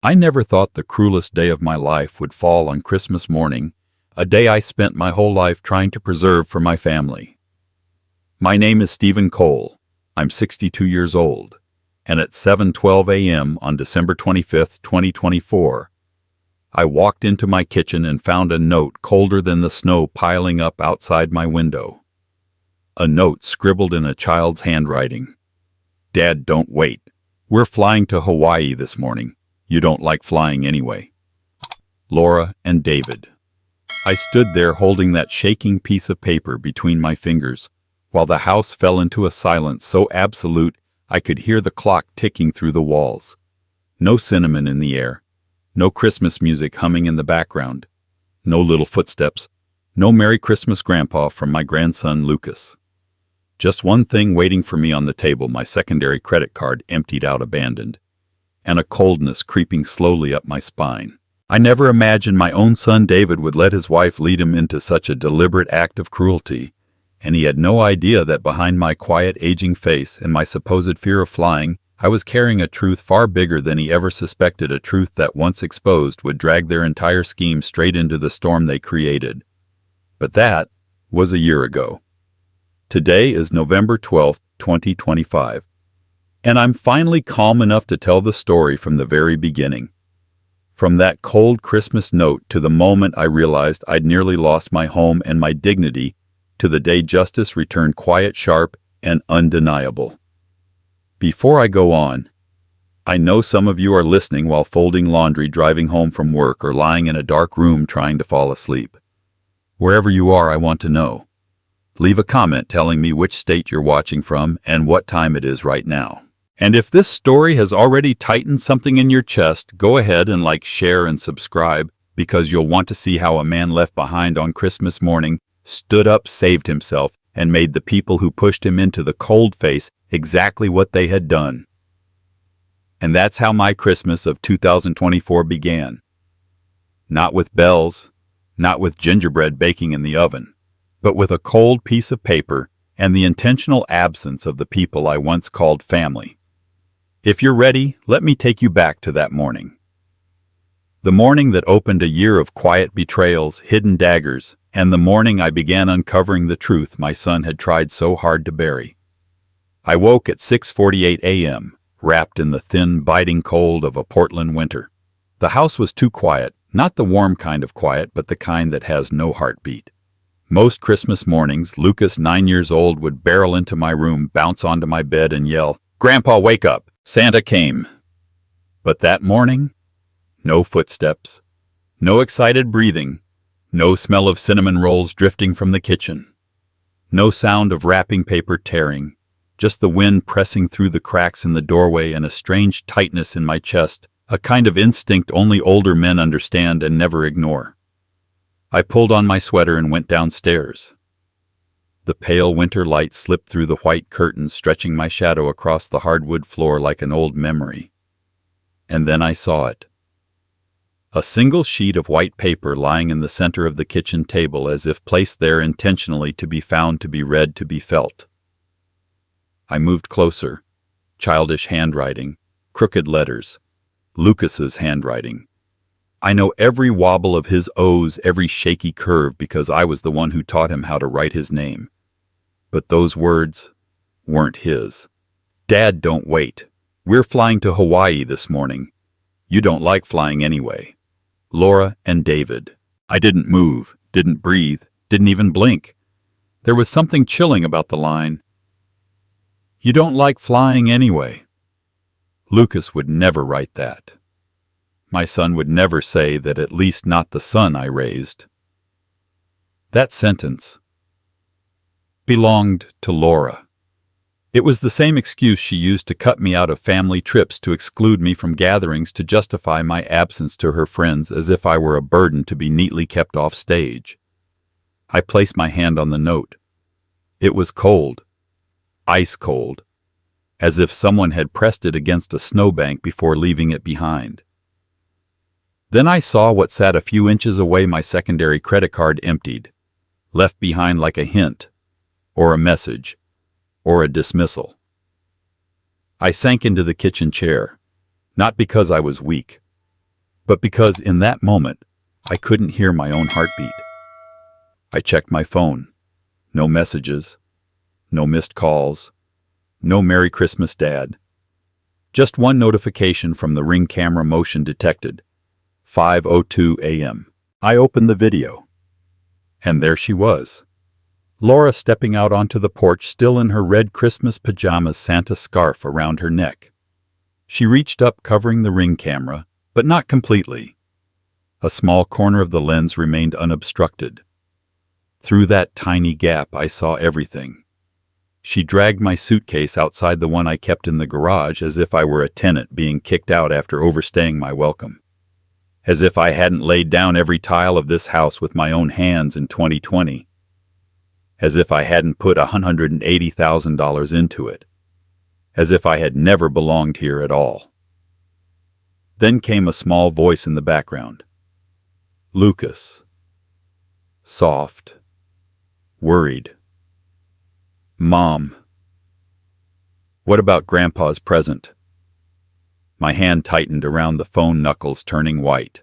I never thought the cruelest day of my life would fall on Christmas morning, a day I spent my whole life trying to preserve for my family. My name is Stephen Cole. I'm 62 years old, and at 7:12 a.m. on December 25, 2024, I walked into my kitchen and found a note colder than the snow piling up outside my window. A note scribbled in a child's handwriting. "Dad, don't wait. We're flying to Hawaii this morning. You don't like flying anyway. Laura and David." I stood there holding that shaking piece of paper between my fingers, while the house fell into a silence so absolute I could hear the clock ticking through the walls. No cinnamon in the air. No Christmas music humming in the background. No little footsteps. No Merry Christmas, Grandpa from my grandson Lucas. Just one thing waiting for me on the table, my secondary credit card emptied out abandoned, and a coldness creeping slowly up my spine. I never imagined my own son David would let his wife lead him into such a deliberate act of cruelty, and he had no idea that behind my quiet, aging face and my supposed fear of flying, I was carrying a truth far bigger than he ever suspected, a truth that once exposed would drag their entire scheme straight into the storm they created. But that was a year ago. Today is November 12th, 2025, and I'm finally calm enough to tell the story from the very beginning. From that cold Christmas note to the moment I realized I'd nearly lost my home and my dignity, to the day justice returned quiet, sharp, and undeniable. Before I go on, I know some of you are listening while folding laundry, driving home from work, or lying in a dark room trying to fall asleep. Wherever you are, I want to know. Leave a comment telling me which state you're watching from and what time it is right now. And if this story has already tightened something in your chest, go ahead and like, share, and subscribe, because you'll want to see how a man left behind on Christmas morning stood up, saved himself, and made the people who pushed him into the cold face exactly what they had done. And that's how my Christmas of 2024 began. Not with bells, not with gingerbread baking in the oven, but with a cold piece of paper and the intentional absence of the people I once called family. If you're ready, let me take you back to that morning. The morning that opened a year of quiet betrayals, hidden daggers, and the morning I began uncovering the truth my son had tried so hard to bury. I woke at 6:48 a.m., wrapped in the thin, biting cold of a Portland winter. The house was too quiet, not the warm kind of quiet, but the kind that has no heartbeat. Most Christmas mornings, Lucas, 9 years old, would barrel into my room, bounce onto my bed, and yell, "Grandpa, wake up! Santa came!" But that morning, no footsteps, no excited breathing, no smell of cinnamon rolls drifting from the kitchen, no sound of wrapping paper tearing, just the wind pressing through the cracks in the doorway and a strange tightness in my chest, a kind of instinct only older men understand and never ignore. I pulled on my sweater and went downstairs. The pale winter light slipped through the white curtains, stretching my shadow across the hardwood floor like an old memory. And then I saw it. A single sheet of white paper lying in the center of the kitchen table, as if placed there intentionally to be found, to be read, to be felt. I moved closer. Childish handwriting, crooked letters, Lucas's handwriting. I know every wobble of his O's, every shaky curve, because I was the one who taught him how to write his name. But those words weren't his. "Dad, don't wait. We're flying to Hawaii this morning. You don't like flying anyway. Laura and David." I didn't move, didn't breathe, didn't even blink. There was something chilling about the line. "You don't like flying anyway." Lucas would never write that. My son would never say that, at least not the son I raised. That sentence belonged to Laura. It was the same excuse she used to cut me out of family trips, to exclude me from gatherings, to justify my absence to her friends, as if I were a burden to be neatly kept off stage. I placed my hand on the note. It was cold, ice cold, as if someone had pressed it against a snowbank before leaving it behind. Then I saw what sat a few inches away, my secondary credit card emptied, left behind like a hint, or a message, or a dismissal. I sank into the kitchen chair, not because I was weak, but because in that moment, I couldn't hear my own heartbeat. I checked my phone. No messages, no missed calls, no Merry Christmas, Dad. Just one notification from the Ring camera motion detected. 5:02 a.m. I opened the video. And there she was. Laura stepping out onto the porch, still in her red Christmas pajamas, Santa scarf around her neck. She reached up, covering the Ring camera, but not completely. A small corner of the lens remained unobstructed. Through that tiny gap, I saw everything. She dragged my suitcase outside the one I kept in the garage as if I were a tenant being kicked out after overstaying my welcome. As if I hadn't laid down every tile of this house with my own hands in 2020. As if I hadn't put $180,000 into it. As if I had never belonged here at all. Then came a small voice in the background. Lucas. Soft. Worried. Mom. What about Grandpa's present? My hand tightened around the phone, knuckles turning white.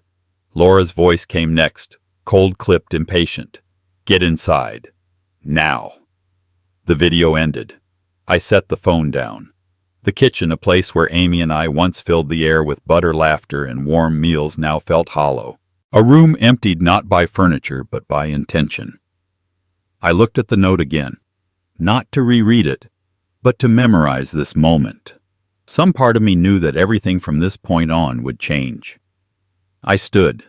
Laura's voice came next, cold-clipped, impatient. Get inside. Now. The video ended. I set the phone down. The kitchen, a place where Amy and I once filled the air with butter, laughter, and warm meals, now felt hollow. A room emptied not by furniture, but by intention. I looked at the note again, not to reread it, but to memorize this moment. Some part of me knew that everything from this point on would change. I stood,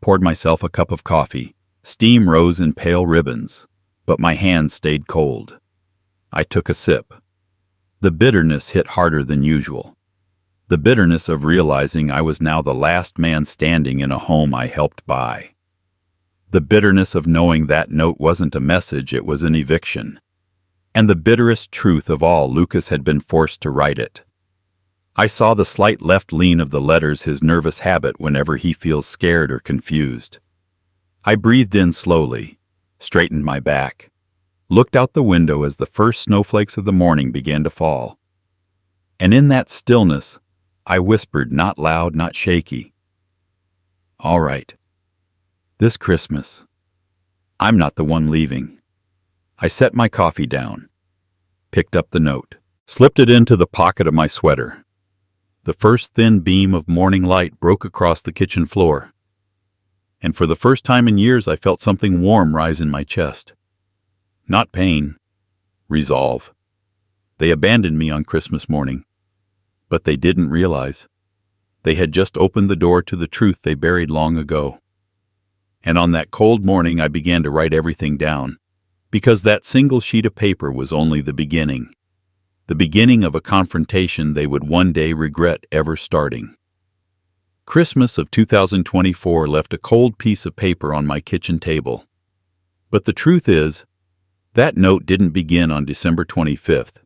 poured myself a cup of coffee. Steam rose in pale ribbons, but my hands stayed cold. I took a sip. The bitterness hit harder than usual. The bitterness of realizing I was now the last man standing in a home I helped buy. The bitterness of knowing that note wasn't a message, it was an eviction. And the bitterest truth of all, Lucas had been forced to write it. I saw the slight left lean of the letters, his nervous habit whenever he feels scared or confused. I breathed in slowly, straightened my back, looked out the window as the first snowflakes of the morning began to fall. And in that stillness, I whispered, not loud, not shaky, "All right. This Christmas, I'm not the one leaving." I set my coffee down, picked up the note, slipped it into the pocket of my sweater. The first thin beam of morning light broke across the kitchen floor, and for the first time in years I felt something warm rise in my chest. Not pain, resolve. They abandoned me on Christmas morning, but they didn't realize. They had just opened the door to the truth they buried long ago. And on that cold morning I began to write everything down, because that single sheet of paper was only the beginning of a confrontation they would one day regret ever starting. Christmas of 2024 left a cold piece of paper on my kitchen table. But the truth is, that note didn't begin on December 25th.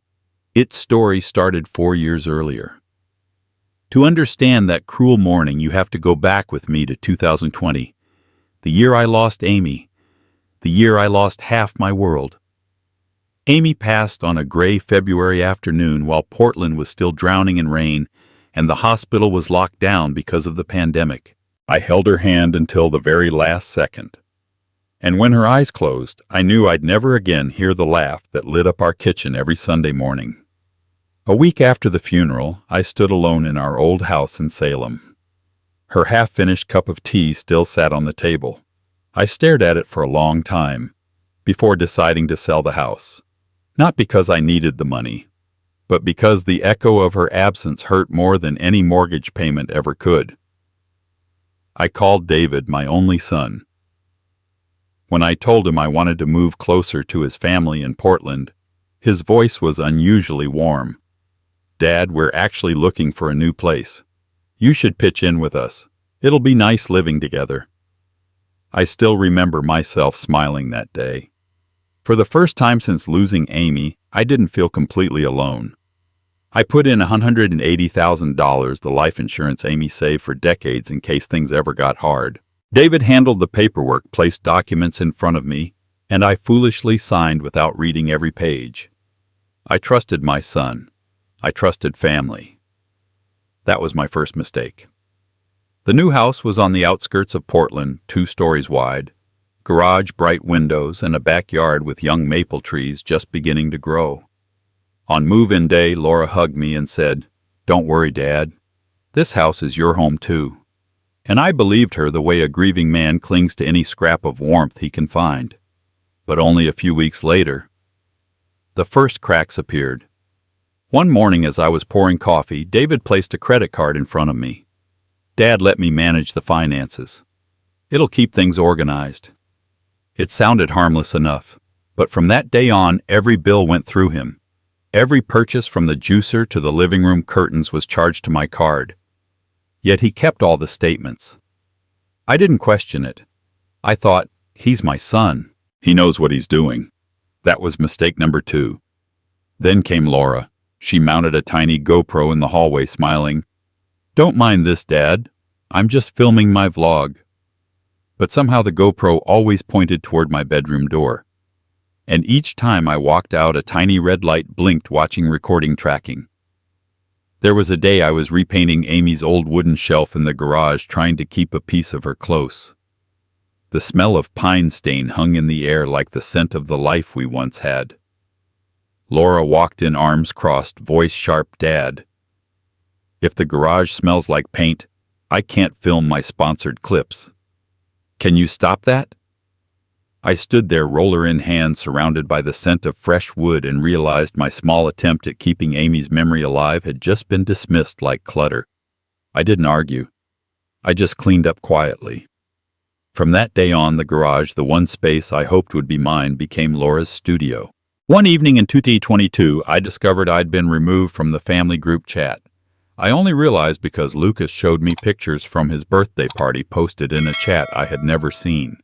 Its story started 4 years earlier. To understand that cruel morning, you have to go back with me to 2020, the year I lost Amy, the year I lost half my world. Amy passed on a gray February afternoon while Portland was still drowning in rain and the hospital was locked down because of the pandemic. I held her hand until the very last second. And when her eyes closed, I knew I'd never again hear the laugh that lit up our kitchen every Sunday morning. A week after the funeral, I stood alone in our old house in Salem. Her half-finished cup of tea still sat on the table. I stared at it for a long time, before deciding to sell the house. Not because I needed the money, but because the echo of her absence hurt more than any mortgage payment ever could. I called David, my only son. When I told him I wanted to move closer to his family in Portland, his voice was unusually warm. "Dad, we're actually looking for a new place. You should pitch in with us. It'll be nice living together." I still remember myself smiling that day. For the first time since losing Amy, I didn't feel completely alone. I put in $180,000, the life insurance Amy saved for decades in case things ever got hard. David handled the paperwork, placed documents in front of me, and I foolishly signed without reading every page. I trusted my son. I trusted family. That was my first mistake. The new house was on the outskirts of Portland, 2 stories wide. Garage, bright windows, and a backyard with young maple trees just beginning to grow. On move-in day, Laura hugged me and said, "Don't worry, Dad. This house is your home too." And I believed her the way a grieving man clings to any scrap of warmth he can find. But only a few weeks later, the first cracks appeared. One morning as I was pouring coffee, David placed a credit card in front of me. "Dad, let me manage the finances. It'll keep things organized." It sounded harmless enough, but from that day on, every bill went through him. Every purchase from the juicer to the living room curtains was charged to my card. Yet he kept all the statements. I didn't question it. I thought, he's my son. He knows what he's doing. That was mistake number 2. Then came Laura. She mounted a tiny GoPro in the hallway, smiling. "Don't mind this, Dad. I'm just filming my vlog." But somehow the GoPro always pointed toward my bedroom door. And each time I walked out, a tiny red light blinked, watching recording tracking. There was a day I was repainting Amy's old wooden shelf in the garage, trying to keep a piece of her close. The smell of pine stain hung in the air like the scent of the life we once had. Laura walked in, arms crossed, voice sharp. "Dad, if the garage smells like paint, I can't film my sponsored clips. Can you stop that?" I stood there, roller in hand, surrounded by the scent of fresh wood, and realized my small attempt at keeping Amy's memory alive had just been dismissed like clutter. I didn't argue. I just cleaned up quietly. From that day on, the garage, the one space I hoped would be mine, became Laura's studio. One evening in 2022, I discovered I'd been removed from the family group chat. I only realized because Lucas showed me pictures from his birthday party posted in a chat I had never seen.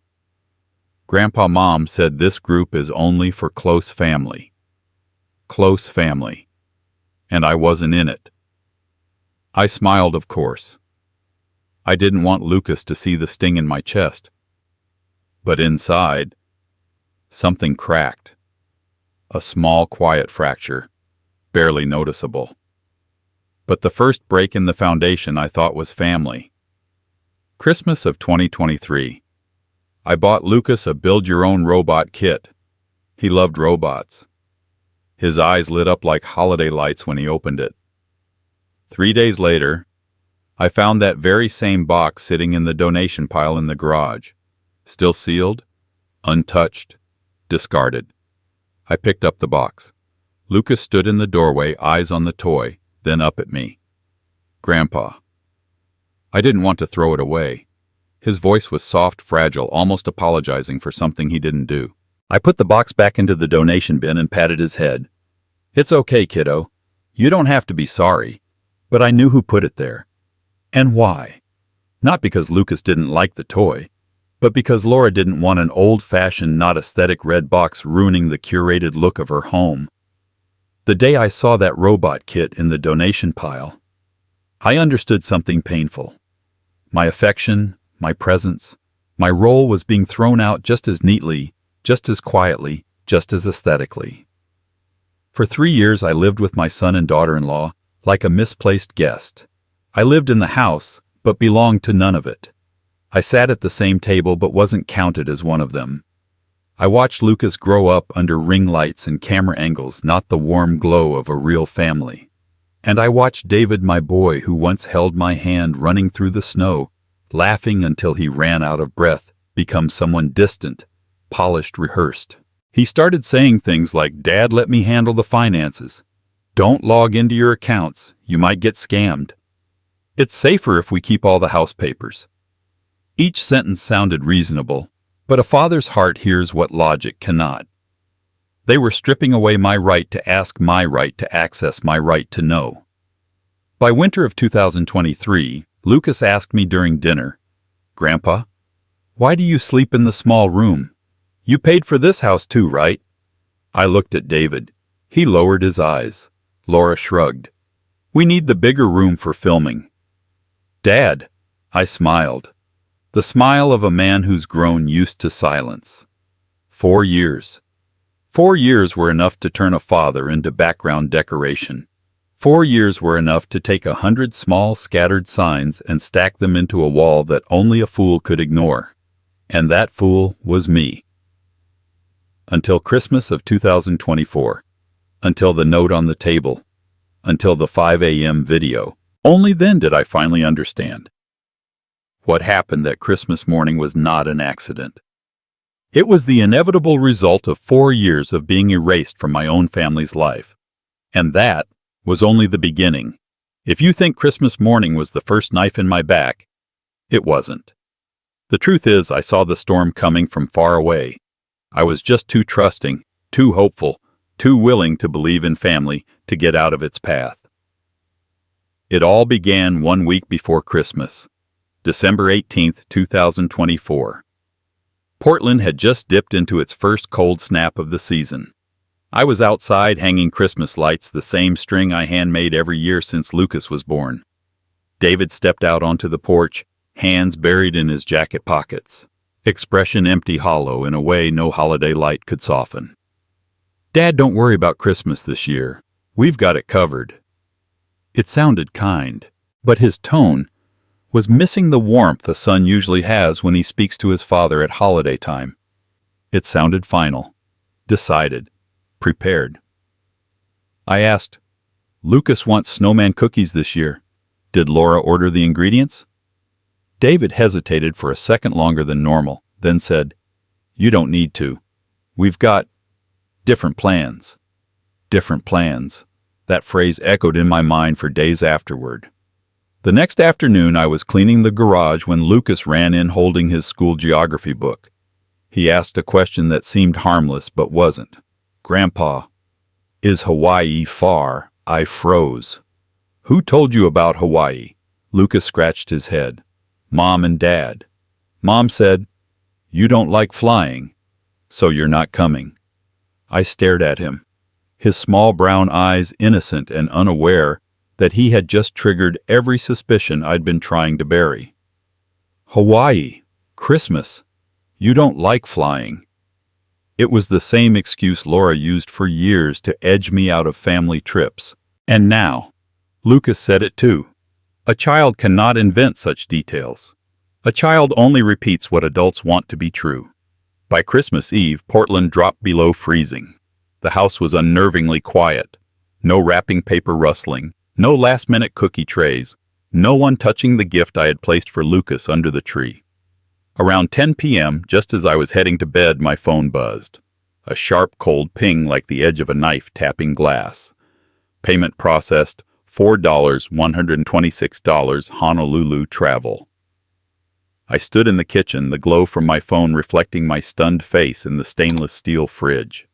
Grandpa Mom said this group is only for close family. Close family. And I wasn't in it. I smiled, of course. I didn't want Lucas to see the sting in my chest. But inside, something cracked. A small, quiet fracture, barely noticeable. But the first break in the foundation I thought was family. Christmas of 2023. I bought Lucas a build-your-own robot kit. He loved robots. His eyes lit up like holiday lights when he opened it. 3 days later, I found that very same box sitting in the donation pile in the garage, still sealed, untouched, discarded. I picked up the box. Lucas stood in the doorway, eyes on the toy, then up at me. "Grandpa." I didn't want to throw it away. His voice was soft, fragile, almost apologizing for something he didn't do. I put the box back into the donation bin and patted his head. "It's okay, kiddo. You don't have to be sorry. But I knew who put it there. And why. Not because Lucas didn't like the toy, but because Laura didn't want an old-fashioned, not aesthetic red box ruining the curated look of her home. The day I saw that robot kit in the donation pile, I understood something painful. My affection, my presence, my role was being thrown out just as neatly, just as quietly, just as aesthetically. For 3 years I lived with my son and daughter-in-law like a misplaced guest. I lived in the house, but belonged to none of it. I sat at the same table but wasn't counted as one of them. I watched Lucas grow up under ring lights and camera angles, not the warm glow of a real family. And I watched David, my boy, who once held my hand running through the snow, laughing until he ran out of breath, become someone distant, polished, rehearsed. He started saying things like, "Dad, let me handle the finances. Don't log into your accounts. You might get scammed. It's safer if we keep all the house papers." Each sentence sounded reasonable, but a father's heart hears what logic cannot. They were stripping away my right to ask, my right to access, my right to know. By winter of 2023, Lucas asked me during dinner, "Grandpa, why do you sleep in the small room? You paid for this house too, right?" I looked at David. He lowered his eyes. Laura shrugged. "We need the bigger room for filming." "Dad," I smiled. The smile of a man who's grown used to silence. 4 years. 4 years were enough to turn a father into background decoration. 4 years were enough to take 100 small, scattered signs and stack them into a wall that only a fool could ignore. And that fool was me. Until Christmas of 2024. Until the note on the table. Until the 5 a.m. video. Only then did I finally understand. What happened that Christmas morning was not an accident. It was the inevitable result of 4 years of being erased from my own family's life. And that was only the beginning. If you think Christmas morning was the first knife in my back, it wasn't. The truth is, I saw the storm coming from far away. I was just too trusting, too hopeful, too willing to believe in family to get out of its path. It all began 1 week before Christmas, December 18th, 2024. Portland had just dipped into its first cold snap of the season. I was outside hanging Christmas lights, the same string I handmade every year since Lucas was born. David stepped out onto the porch, hands buried in his jacket pockets, expression empty hollow in a way no holiday light could soften. "Dad, don't worry about Christmas this year. We've got it covered." It sounded kind, but his tone was missing the warmth a son usually has when he speaks to his father at holiday time. It sounded final, decided, prepared. I asked, "Lucas wants snowman cookies this year. Did Laura order the ingredients?" David hesitated for a second longer than normal, then said, "You don't need to. We've got different plans." Different plans. That phrase echoed in my mind for days afterward. The next afternoon I was cleaning the garage when Lucas ran in holding his school geography book. He asked a question that seemed harmless but wasn't. "Grandpa, is Hawaii far?" I froze. "Who told you about Hawaii?" Lucas scratched his head. "Mom and Dad. Mom said, 'You don't like flying, so you're not coming.'" I stared at him, his small brown eyes innocent and unaware that he had just triggered every suspicion I'd been trying to bury. "Hawaii, Christmas, you don't like flying." It was the same excuse Laura used for years to edge me out of family trips. And now, Lucas said it too. A child cannot invent such details. A child only repeats what adults want to be true. By Christmas Eve, Portland dropped below freezing. The house was unnervingly quiet. No wrapping paper rustling, no last-minute cookie trays, no one touching the gift I had placed for Lucas under the tree. Around 10 p.m., just as I was heading to bed, my phone buzzed. A sharp, cold ping like the edge of a knife tapping glass. Payment processed, $4, $126, Honolulu travel. I stood in the kitchen, the glow from my phone reflecting my stunned face in the stainless steel fridge.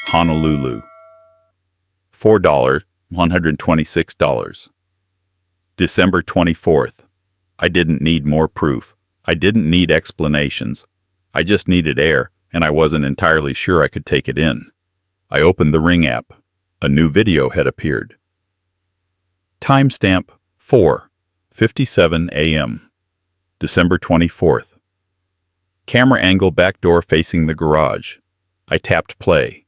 Honolulu. $4, $126. December 24th. I didn't need more proof. I didn't need explanations. I just needed air, and I wasn't entirely sure I could take it in. I opened the Ring app. A new video had appeared. Timestamp 4:57 a.m. December 24th. Camera angle back door facing the garage. I tapped play.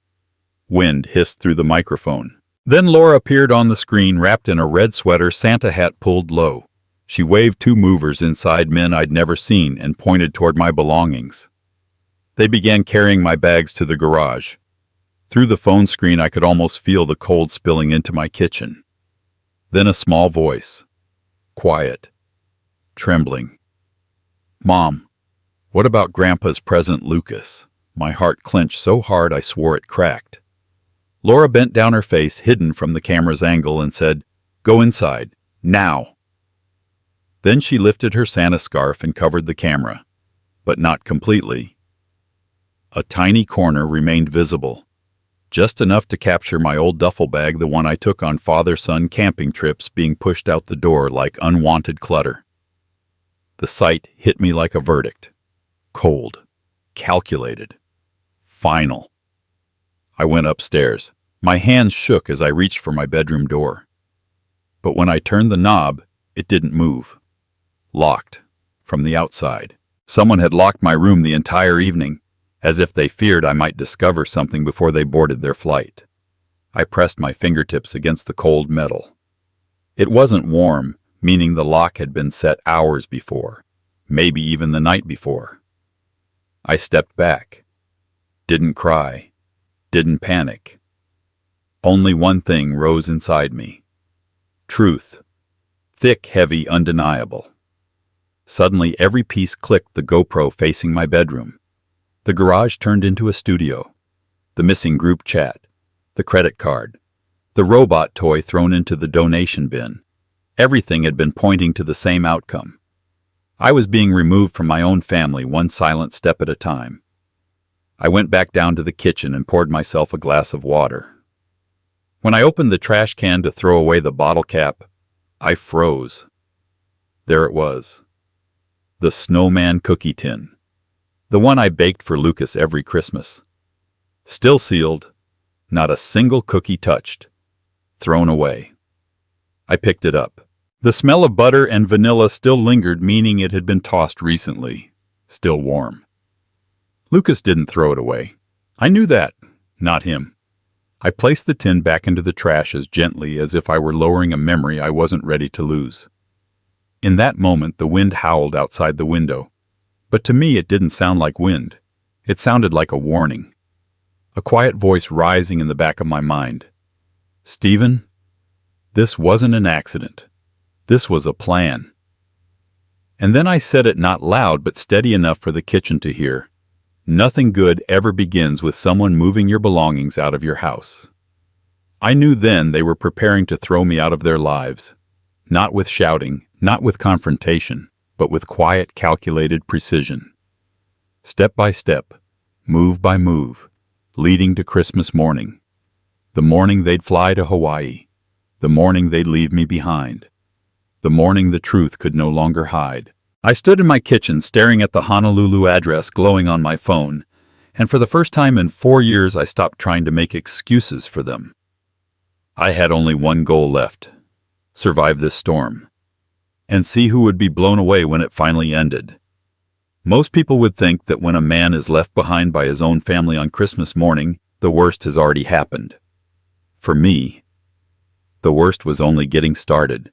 Wind hissed through the microphone. Then Laura appeared on the screen wrapped in a red sweater, Santa hat pulled low. She waved two movers inside, men I'd never seen, and pointed toward my belongings. They began carrying my bags to the garage. Through the phone screen I could almost feel the cold spilling into my kitchen. Then a small voice. Quiet. Trembling. "Mom, what about Grandpa's present, Lucas?" My heart clenched so hard I swore it cracked. Laura bent down her face, hidden from the camera's angle, and said, "Go inside, now." Then she lifted her Santa scarf and covered the camera, but not completely. A tiny corner remained visible, just enough to capture my old duffel bag, the one I took on father-son camping trips, being pushed out the door like unwanted clutter. The sight hit me like a verdict. Cold, calculated, final. I went upstairs. My hands shook as I reached for my bedroom door. But when I turned the knob, it didn't move. Locked, from the outside. Someone had locked my room the entire evening, as if they feared I might discover something before they boarded their flight. I pressed my fingertips against the cold metal. It wasn't warm, meaning the lock had been set hours before, maybe even the night before. I stepped back. Didn't cry. Didn't panic. Only one thing rose inside me. Truth. Thick, heavy, undeniable. Suddenly every piece clicked, the GoPro facing my bedroom. The garage turned into a studio. The missing group chat. The credit card. The robot toy thrown into the donation bin. Everything had been pointing to the same outcome. I was being removed from my own family, one silent step at a time. I went back down to the kitchen and poured myself a glass of water. When I opened the trash can to throw away the bottle cap, I froze. There it was. The snowman cookie tin. The one I baked for Lucas every Christmas. Still sealed, not a single cookie touched. Thrown away. I picked it up. The smell of butter and vanilla still lingered, meaning it had been tossed recently. Still warm. Lucas didn't throw it away. I knew that, not him. I placed the tin back into the trash as gently as if I were lowering a memory I wasn't ready to lose. In that moment, the wind howled outside the window. But to me, it didn't sound like wind. It sounded like a warning. A quiet voice rising in the back of my mind. Stephen, this wasn't an accident. This was a plan. And then I said it not loud but steady enough for the kitchen to hear. Nothing good ever begins with someone moving your belongings out of your house. I knew then they were preparing to throw me out of their lives. Not with shouting, not with confrontation, but with quiet, calculated precision. Step by step, move by move, leading to Christmas morning. The morning they'd fly to Hawaii. The morning they'd leave me behind. The morning the truth could no longer hide. I stood in my kitchen staring at the Honolulu address glowing on my phone, and for the first time in 4 years I stopped trying to make excuses for them. I had only one goal left. Survive this storm. And see who would be blown away when it finally ended. Most people would think that when a man is left behind by his own family on Christmas morning, the worst has already happened. For me, the worst was only getting started.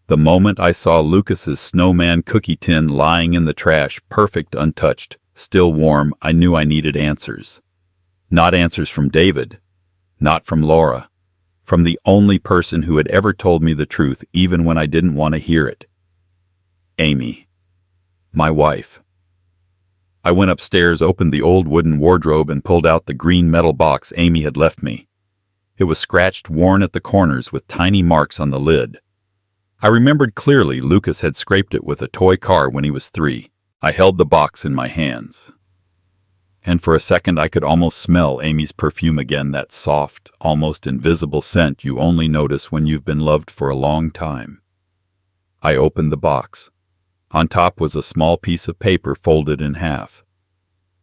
The moment I saw Lucas's snowman cookie tin lying in the trash, perfect, untouched, still warm, I knew I needed answers. Not answers from David, not from Laura, from the only person who had ever told me the truth even when I didn't want to hear it. Amy, my wife. I went upstairs, opened the old wooden wardrobe, and pulled out the green metal box Amy had left me. It was scratched, worn at the corners with tiny marks on the lid. I remembered clearly Lucas had scraped it with a toy car when he was 3. I held the box in my hands. And for a second I could almost smell Amy's perfume again, that soft, almost invisible scent you only notice when you've been loved for a long time. I opened the box. On top was a small piece of paper folded in half.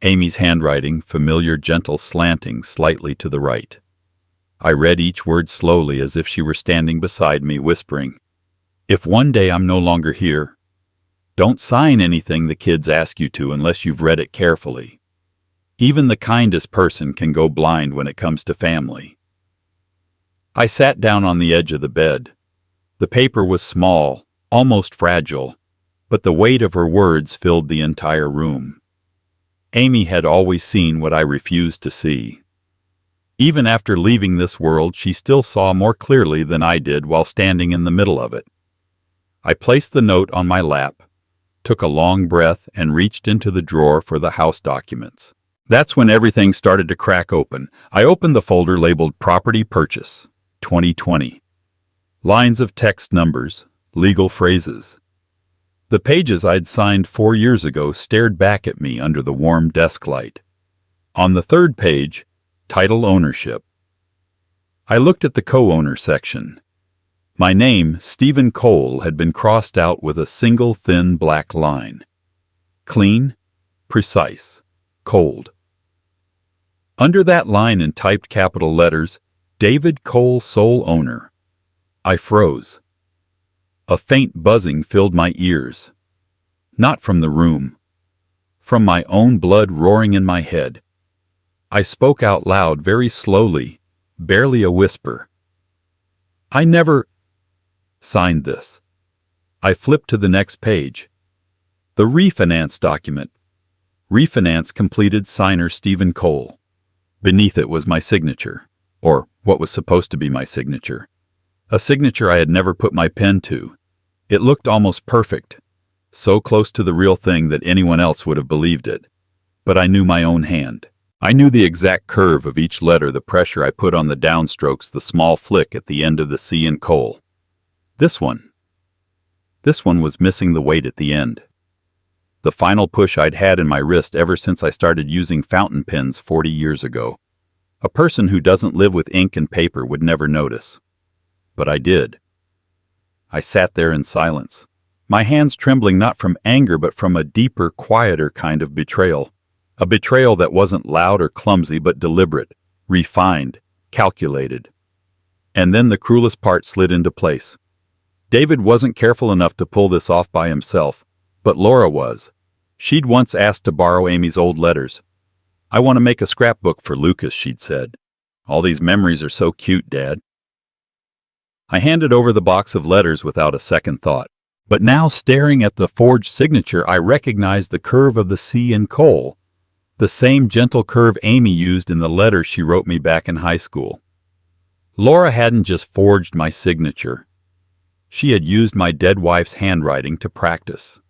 Amy's handwriting, familiar, gentle, slanting slightly to the right. I read each word slowly as if she were standing beside me, whispering, "If one day I'm no longer here, don't sign anything the kids ask you to unless you've read it carefully. Even the kindest person can go blind when it comes to family." I sat down on the edge of the bed. The paper was small, almost fragile, but the weight of her words filled the entire room. Amy had always seen what I refused to see. Even after leaving this world, she still saw more clearly than I did while standing in the middle of it. I placed the note on my lap, took a long breath, and reached into the drawer for the house documents. That's when everything started to crack open. I opened the folder labeled Property Purchase, 2020. Lines of text, numbers, legal phrases. The pages I'd signed 4 years ago stared back at me under the warm desk light. On the third page, title ownership. I looked at the co-owner section. My name, Stephen Cole, had been crossed out with a single thin black line. Clean, precise, cold. Under that line in typed capital letters, David Cole, sole owner. I froze. A faint buzzing filled my ears. Not from the room. From my own blood roaring in my head. I spoke out loud, very slowly, barely a whisper. I never signed this. I flipped to the next page. The refinance document. Refinance completed, signer Stephen Cole. Beneath it was my signature, or what was supposed to be my signature. A signature I had never put my pen to. It looked almost perfect, so close to the real thing that anyone else would have believed it. But I knew my own hand. I knew the exact curve of each letter, the pressure I put on the downstrokes, the small flick at the end of the C in Cole. This one was missing the weight at the end. The final push I'd had in my wrist ever since I started using fountain pens 40 years ago. A person who doesn't live with ink and paper would never notice. But I did. I sat there in silence, my hands trembling not from anger but from a deeper, quieter kind of betrayal. A betrayal that wasn't loud or clumsy but deliberate, refined, calculated. And then the cruelest part slid into place. David wasn't careful enough to pull this off by himself, but Laura was. She'd once asked to borrow Amy's old letters. "I want to make a scrapbook for Lucas," she'd said. "All these memories are so cute, Dad." I handed over the box of letters without a second thought. But now, staring at the forged signature, I recognized the curve of the C in Cole. The same gentle curve Amy used in the letter she wrote me back in high school. Laura hadn't just forged my signature. She had used my dead wife's handwriting to practice.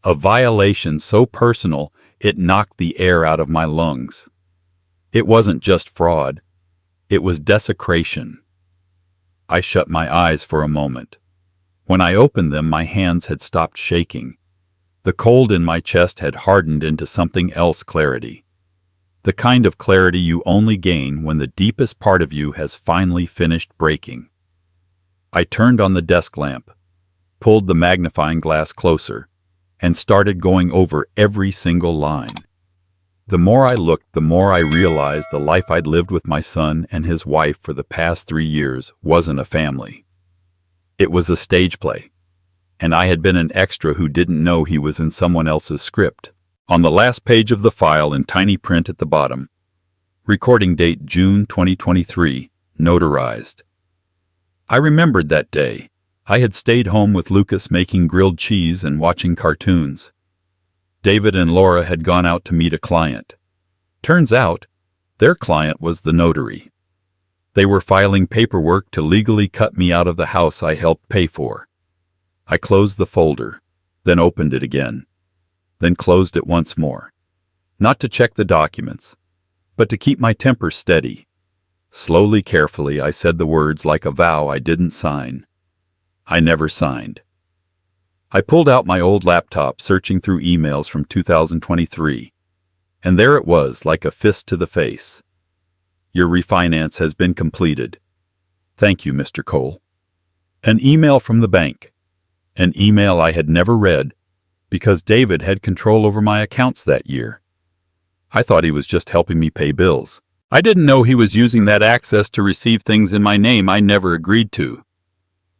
A violation so personal it knocked the air out of my lungs. It wasn't just fraud. It was desecration. I shut my eyes for a moment. When I opened them, my hands had stopped shaking. The cold in my chest had hardened into something else, clarity. The kind of clarity you only gain when the deepest part of you has finally finished breaking. I turned on the desk lamp, pulled the magnifying glass closer, and started going over every single line. The more I looked, the more I realized the life I'd lived with my son and his wife for the past 3 years wasn't a family. It was a stage play. And I had been an extra who didn't know he was in someone else's script. On the last page of the file, in tiny print at the bottom, recording date June 2023, notarized. I remembered that day. I had stayed home with Lucas making grilled cheese and watching cartoons. David and Laura had gone out to meet a client. Turns out, their client was the notary. They were filing paperwork to legally cut me out of the house I helped pay for. I closed the folder, then opened it again, then closed it once more. Not to check the documents, but to keep my temper steady. Slowly, carefully, I said the words like a vow I didn't sign. I never signed. I pulled out my old laptop, searching through emails from 2023, and there it was, like a fist to the face. "Your refinance has been completed. Thank you, Mr. Cole." An email from the bank. An email I had never read, because David had control over my accounts that year. I thought he was just helping me pay bills. I didn't know he was using that access to receive things in my name I never agreed to.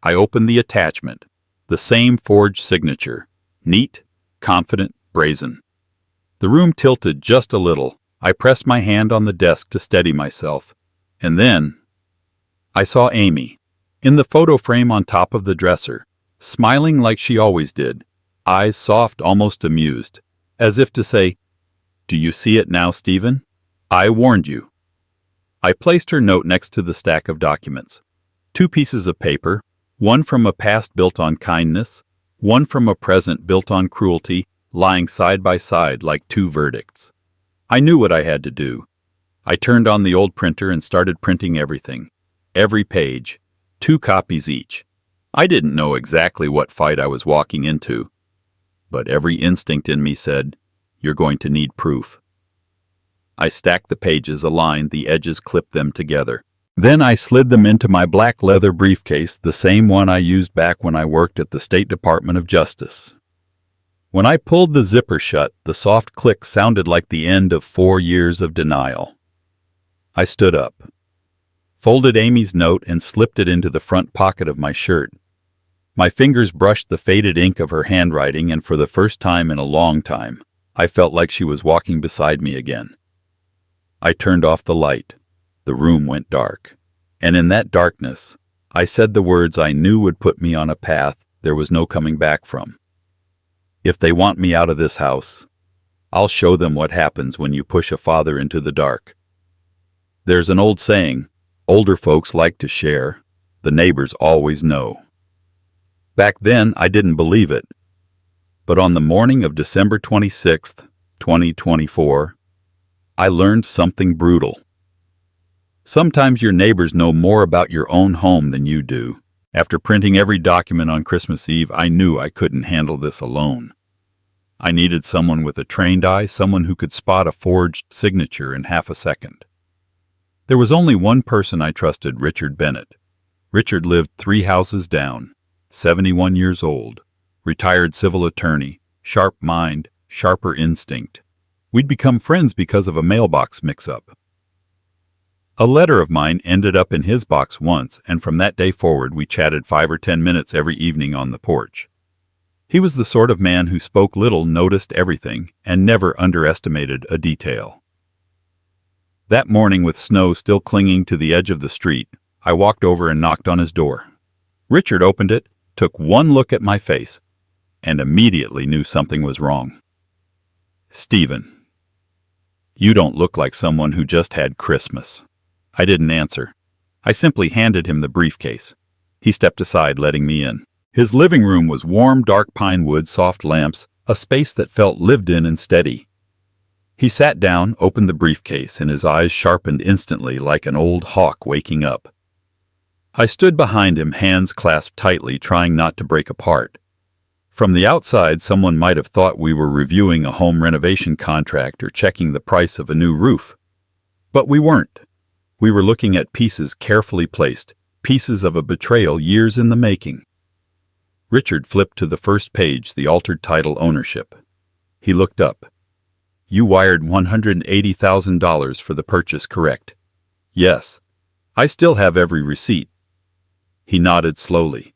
I opened the attachment, the same forged signature, neat, confident, brazen. The room tilted just a little. I pressed my hand on the desk to steady myself, and then I saw Amy, in the photo frame on top of the dresser, smiling like she always did, eyes soft, almost amused, as if to say, "Do you see it now, Stephen? I warned you." I placed her note next to the stack of documents. 2 pieces of paper, one from a past built on kindness, one from a present built on cruelty, lying side by side like 2 verdicts. I knew what I had to do. I turned on the old printer and started printing everything. Every page, 2 copies each. I didn't know exactly what fight I was walking into, but every instinct in me said, "You're going to need proof." I stacked the pages, aligned the edges, clipped them together. Then I slid them into my black leather briefcase, the same one I used back when I worked at the State Department of Justice. When I pulled the zipper shut, the soft click sounded like the end of 4 years of denial. I stood up, folded Amy's note, and slipped it into the front pocket of my shirt. My fingers brushed the faded ink of her handwriting, and for the first time in a long time, I felt like she was walking beside me again. I turned off the light. The room went dark. And in that darkness, I said the words I knew would put me on a path there was no coming back from. If they want me out of this house, I'll show them what happens when you push a father into the dark. There's an old saying, older folks like to share, the neighbors always know. Back then, I didn't believe it. But on the morning of December 26th, 2024, I learned something brutal. Sometimes your neighbors know more about your own home than you do. After printing every document on Christmas Eve, I knew I couldn't handle this alone. I needed someone with a trained eye, someone who could spot a forged signature in half a second. There was only one person I trusted, Richard Bennett. Richard lived 3 houses down, 71 years old, retired civil attorney, sharp mind, sharper instinct. We'd become friends because of a mailbox mix-up. A letter of mine ended up in his box once, and from that day forward we chatted 5 or 10 minutes every evening on the porch. He was the sort of man who spoke little, noticed everything, and never underestimated a detail. That morning, with snow still clinging to the edge of the street, I walked over and knocked on his door. Richard opened it, took one look at my face, and immediately knew something was wrong. "Stephen, you don't look like someone who just had Christmas." I didn't answer. I simply handed him the briefcase. He stepped aside, letting me in. His living room was warm, dark pine wood, soft lamps, a space that felt lived in and steady. He sat down, opened the briefcase, and his eyes sharpened instantly like an old hawk waking up. I stood behind him, hands clasped tightly, trying not to break apart. From the outside, someone might have thought we were reviewing a home renovation contract or checking the price of a new roof. But we weren't. We were looking at pieces carefully placed, pieces of a betrayal years in the making. Richard flipped to the first page, the altered title, Ownership. He looked up. "You wired $180,000 for the purchase, correct?" "Yes. I still have every receipt." He nodded slowly,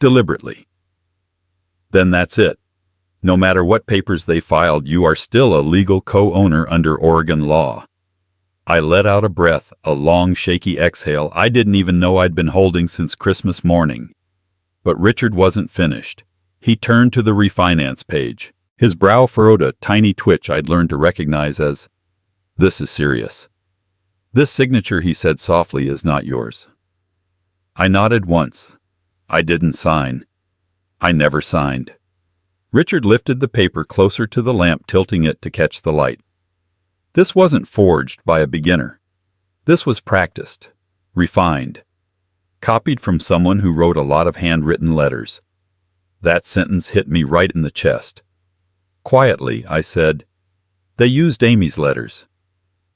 deliberately. "Then that's it. No matter what papers they filed, you are still a legal co-owner under Oregon law." I let out a breath, a long, shaky exhale I didn't even know I'd been holding since Christmas morning. But Richard wasn't finished. He turned to the refinance page. His brow furrowed a tiny twitch I'd learned to recognize as, "This is serious. This signature," he said softly, "is not yours." I nodded once. I didn't sign. I never signed. Richard lifted the paper closer to the lamp, tilting it to catch the light. This wasn't forged by a beginner. This was practiced, refined, copied from someone who wrote a lot of handwritten letters. That sentence hit me right in the chest. Quietly, I said, "They used Amy's letters."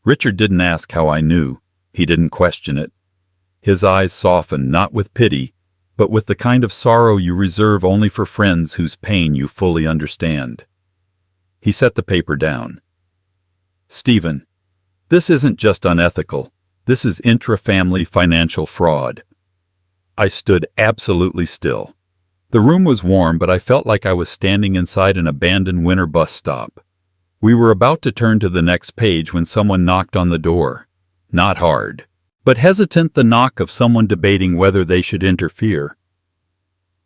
Richard didn't ask how I knew. He didn't question it. His eyes softened, not with pity, but with the kind of sorrow you reserve only for friends whose pain you fully understand. He set the paper down. "Stephen, this isn't just unethical. This is intra-family financial fraud." I stood absolutely still. The room was warm, but I felt like I was standing inside an abandoned winter bus stop. We were about to turn to the next page when someone knocked on the door. Not hard, but hesitant, the knock of someone debating whether they should interfere.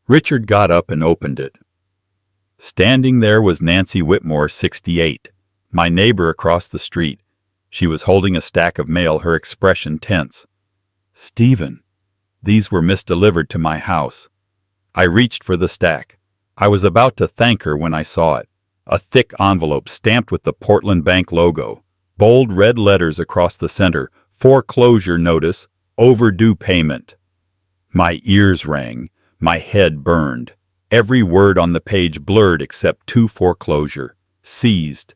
Richard got up and opened it. Standing there was Nancy Whitmore, 68. My neighbor across the street. She was holding a stack of mail, her expression tense. "Stephen, these were misdelivered to my house." I reached for the stack. I was about to thank her when I saw it. A thick envelope stamped with the Portland Bank logo. Bold red letters across the center. Foreclosure notice. Overdue payment. My ears rang. My head burned. Every word on the page blurred except to foreclosure. Seized.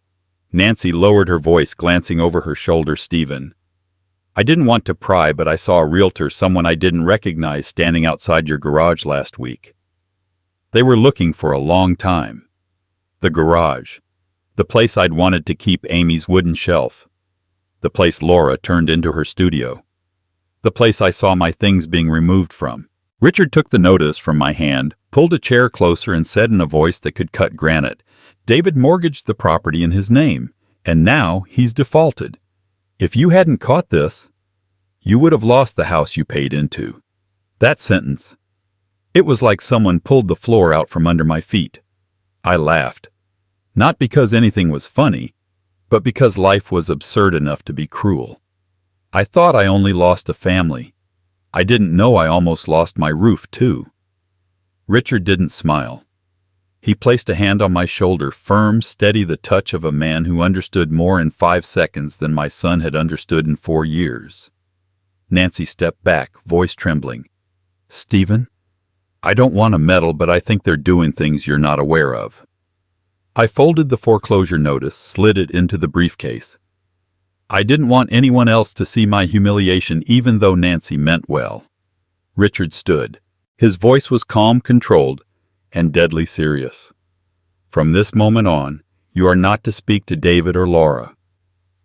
Nancy lowered her voice, glancing over her shoulder. "Stephen, I didn't want to pry, but I saw a realtor, someone I didn't recognize, standing outside your garage last week. They were looking for a long time. The garage. The place I'd wanted to keep Amy's wooden shelf. The place Laura turned into her studio. The place I saw my things being removed from." Richard took the notice from my hand, pulled a chair closer, and said in a voice that could cut granite, "David mortgaged the property in his name, and now he's defaulted. If you hadn't caught this..." you would have lost the house you paid into. That sentence. It was like someone pulled the floor out from under my feet. I laughed. Not because anything was funny, but because life was absurd enough to be cruel. I thought I only lost a family. I didn't know I almost lost my roof, too. Richard didn't smile. He placed a hand on my shoulder, firm, steady, the touch of a man who understood more in 5 seconds than my son had understood in 4 years. Nancy stepped back, voice trembling. "Stephen, I don't want to meddle, but I think they're doing things you're not aware of." I folded the foreclosure notice, slid it into the briefcase. I didn't want anyone else to see my humiliation, even though Nancy meant well. Richard stood. His voice was calm, controlled, and deadly serious. "From this moment on, you are not to speak to David or Laura.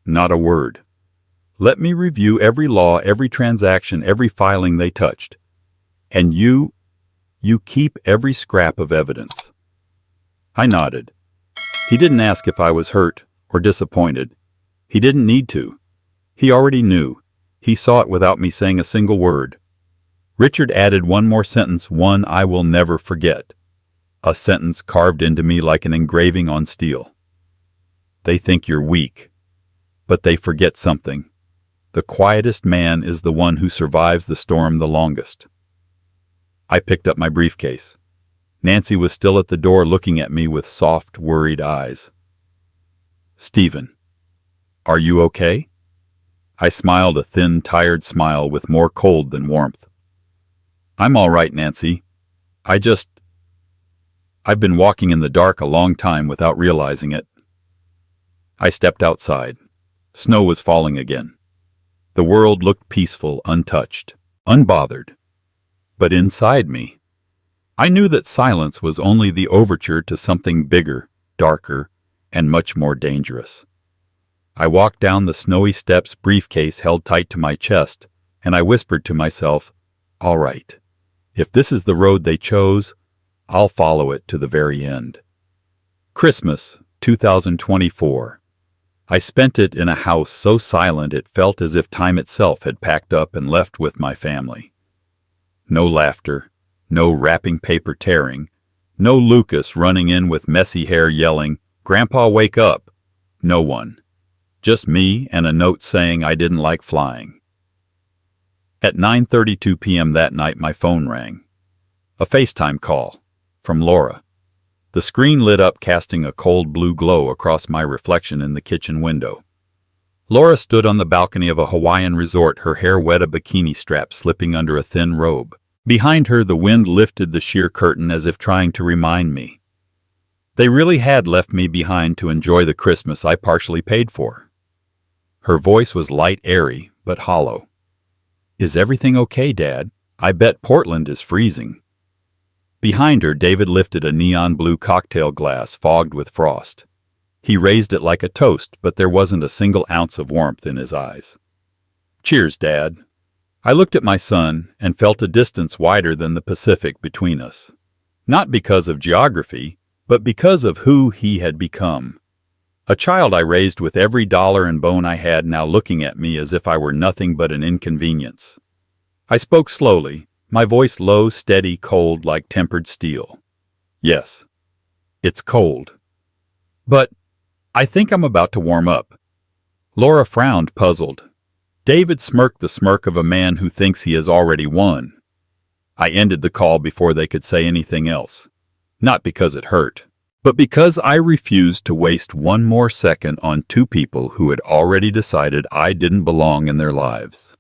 Not a word. Let me review every law, every transaction, every filing they touched. And you keep every scrap of evidence." I nodded. He didn't ask if I was hurt or disappointed. He didn't need to. He already knew. He saw it without me saying a single word. Richard added one more sentence, one I will never forget. A sentence carved into me like an engraving on steel. "They think you're weak, but they forget something. The quietest man is the one who survives the storm the longest." I picked up my briefcase. Nancy was still at the door, looking at me with soft, worried eyes. "Stephen, are you okay?" I smiled, a thin, tired smile with more cold than warmth. "I'm all right, Nancy. I've been walking in the dark a long time without realizing it." I stepped outside. Snow was falling again. The world looked peaceful, untouched, unbothered. But inside me, I knew that silence was only the overture to something bigger, darker, and much more dangerous. I walked down the snowy steps, briefcase held tight to my chest, and I whispered to myself, "All right. If this is the road they chose, I'll follow it to the very end." Christmas, 2024. I spent it in a house so silent it felt as if time itself had packed up and left with my family. No laughter, no wrapping paper tearing, no Lucas running in with messy hair yelling, "Grandpa, wake up!" No one. Just me and a note saying I didn't like flying. At 9:32 p.m. that night, my phone rang. A FaceTime call from Laura. The screen lit up, casting a cold blue glow across my reflection in the kitchen window. Laura stood on the balcony of a Hawaiian resort, her hair wet, a bikini strap slipping under a thin robe. Behind her, the wind lifted the sheer curtain as if trying to remind me. They really had left me behind to enjoy the Christmas I partially paid for. Her voice was light, airy, but hollow. "Is everything okay, Dad? I bet Portland is freezing." Behind her, David lifted a neon blue cocktail glass fogged with frost. He raised it like a toast, but there wasn't a single ounce of warmth in his eyes. "Cheers, Dad." I looked at my son and felt a distance wider than the Pacific between us. Not because of geography, but because of who he had become. A child I raised with every dollar and bone I had, now looking at me as if I were nothing but an inconvenience. I spoke slowly, my voice low, steady, cold, like tempered steel. "Yes, it's cold. But I think I'm about to warm up." Laura frowned, puzzled. David smirked, the smirk of a man who thinks he has already won. I ended the call before they could say anything else. Not because it hurt, but because I refused to waste one more second on two people who had already decided I didn't belong in their lives.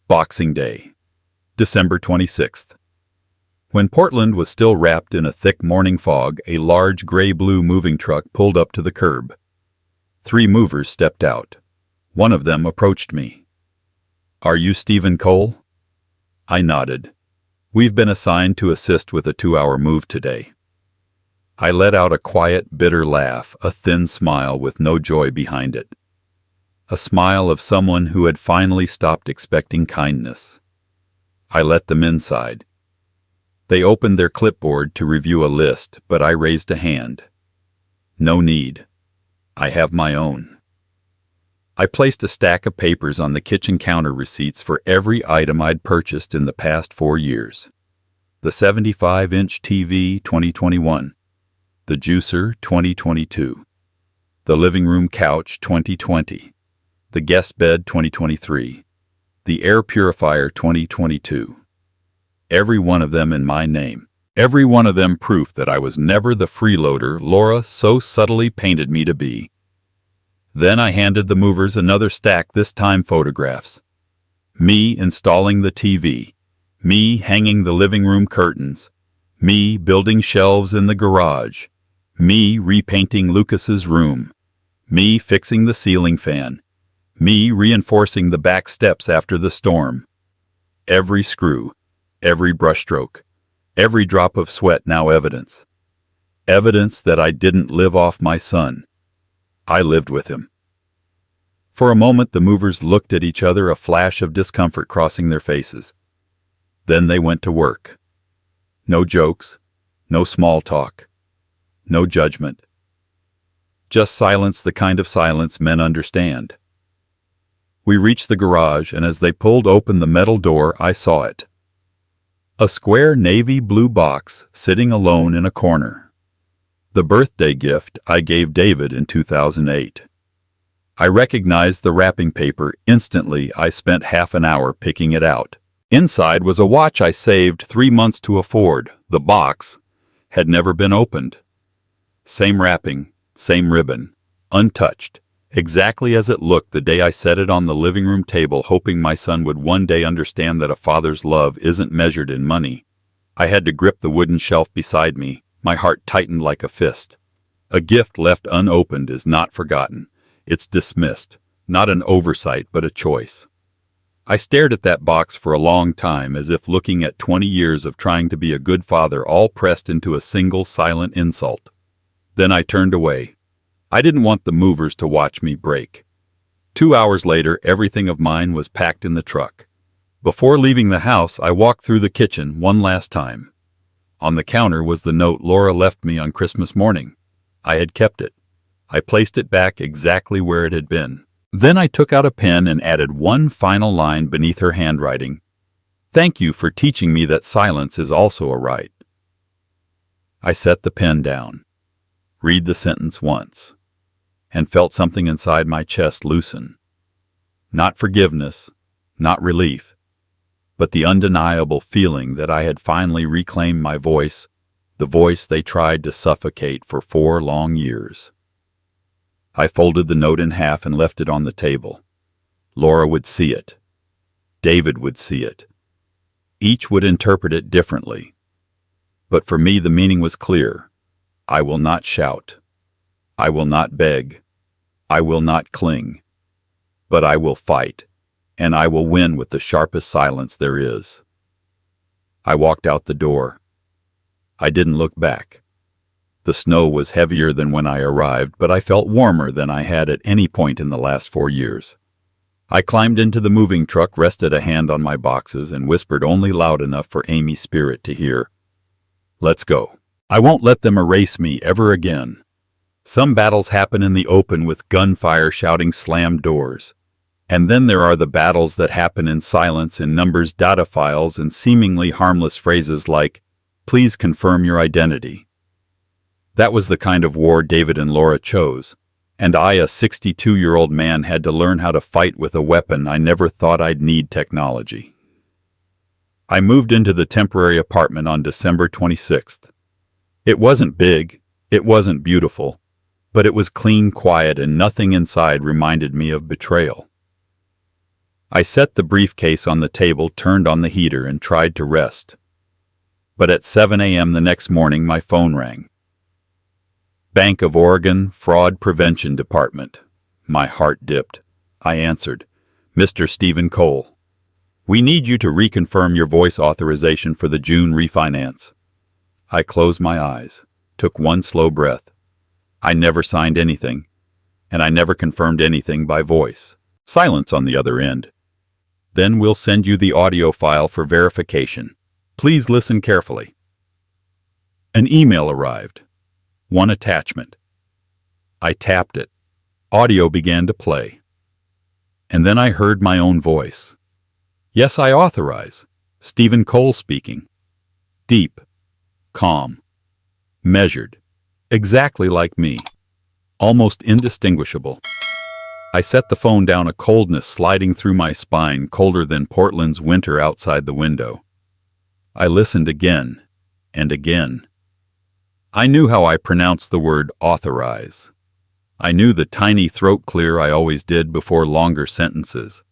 Boxing Day, December 26th. When Portland was still wrapped in a thick morning fog, a large gray-blue moving truck pulled up to the curb. 3 movers stepped out. One of them approached me. "Are you Stephen Cole?" I nodded. "We've been assigned to assist with a 2-hour move today." I let out a quiet, bitter laugh, a thin smile with no joy behind it. A smile of someone who had finally stopped expecting kindness. I let them inside. They opened their clipboard to review a list, but I raised a hand. "No need. I have my own." I placed a stack of papers on the kitchen counter, receipts for every item I'd purchased in the past 4 years. The 75-inch TV 2021, the juicer 2022, the living room couch 2020, the guest bed 2023, the air purifier 2022. Every one of them in my name. Every one of them proof that I was never the freeloader Laura so subtly painted me to be. Then I handed the movers another stack, this time photographs. Me installing the TV. Me hanging the living room curtains. Me building shelves in the garage. Me repainting Lucas's room. Me fixing the ceiling fan. Me reinforcing the back steps after the storm. Every screw, every brushstroke, every drop of sweat now evidence. Evidence that I didn't live off my son. I lived with him. For a moment the movers looked at each other, a flash of discomfort crossing their faces. Then they went to work. No jokes, no small talk, no judgment. Just silence, the kind of silence men understand. We reached the garage, and as they pulled open the metal door, I saw it. A square navy blue box sitting alone in a corner. The birthday gift I gave David in 2008. I recognized the wrapping paper instantly. I spent half an hour picking it out. Inside was a watch I saved 3 months to afford. The box had never been opened. Same wrapping, same ribbon, untouched, exactly as it looked the day I set it on the living room table, hoping my son would one day understand that a father's love isn't measured in money. I had to grip the wooden shelf beside me. My heart tightened like a fist. A gift left unopened is not forgotten. It's dismissed. Not an oversight, but a choice. I stared at that box for a long time, as if looking at 20 years of trying to be a good father, all pressed into a single silent insult. Then I turned away. I didn't want the movers to watch me break. 2 hours later, everything of mine was packed in the truck. Before leaving the house, I walked through the kitchen one last time. On the counter was the note Laura left me on Christmas morning. I had kept it. I placed it back exactly where it had been. Then I took out a pen and added one final line beneath her handwriting. "Thank you for teaching me that silence is also a right." I set the pen down, read the sentence once, and felt something inside my chest loosen. Not forgiveness, not relief, but the undeniable feeling that I had finally reclaimed my voice, the voice they tried to suffocate for 4 long years. I folded the note in half and left it on the table. Laura would see it. David would see it. Each would interpret it differently. But for me the meaning was clear. I will not shout. I will not beg. I will not cling. But I will fight. And I will win with the sharpest silence there is. I walked out the door. I didn't look back. The snow was heavier than when I arrived, but I felt warmer than I had at any point in the last 4 years. I climbed into the moving truck, rested a hand on my boxes, and whispered only loud enough for Amy's spirit to hear. "Let's go. I won't let them erase me ever again." Some battles happen in the open with gunfire, shouting, slammed doors. And then there are the battles that happen in silence, in numbers, data files, and seemingly harmless phrases like, "Please confirm your identity." That was the kind of war David and Laura chose, and I, a 62-year-old man, had to learn how to fight with a weapon I never thought I'd need: technology. I moved into the temporary apartment on December 26th. It wasn't big, it wasn't beautiful, but it was clean, quiet, and nothing inside reminded me of betrayal. I set the briefcase on the table, turned on the heater, and tried to rest. But at 7 a.m. the next morning, my phone rang. Bank of Oregon Fraud Prevention Department. My heart dipped. I answered. "Mr. Stephen Cole, we need you to reconfirm your voice authorization for the June refinance." I closed my eyes, took one slow breath. I never signed anything, and I never confirmed anything by voice. Silence on the other end. "Then we'll send you the audio file for verification. Please listen carefully." An email arrived. One attachment. I tapped it. Audio began to play. And then I heard my own voice. Yes, I authorize. Stephen Cole speaking. Deep, calm, measured, exactly like me, almost indistinguishable. I set the phone down, a coldness sliding through my spine, colder than Portland's winter outside the window. I listened again and again. I knew how I pronounced the word authorize. I knew the tiny throat clear I always did before longer sentences.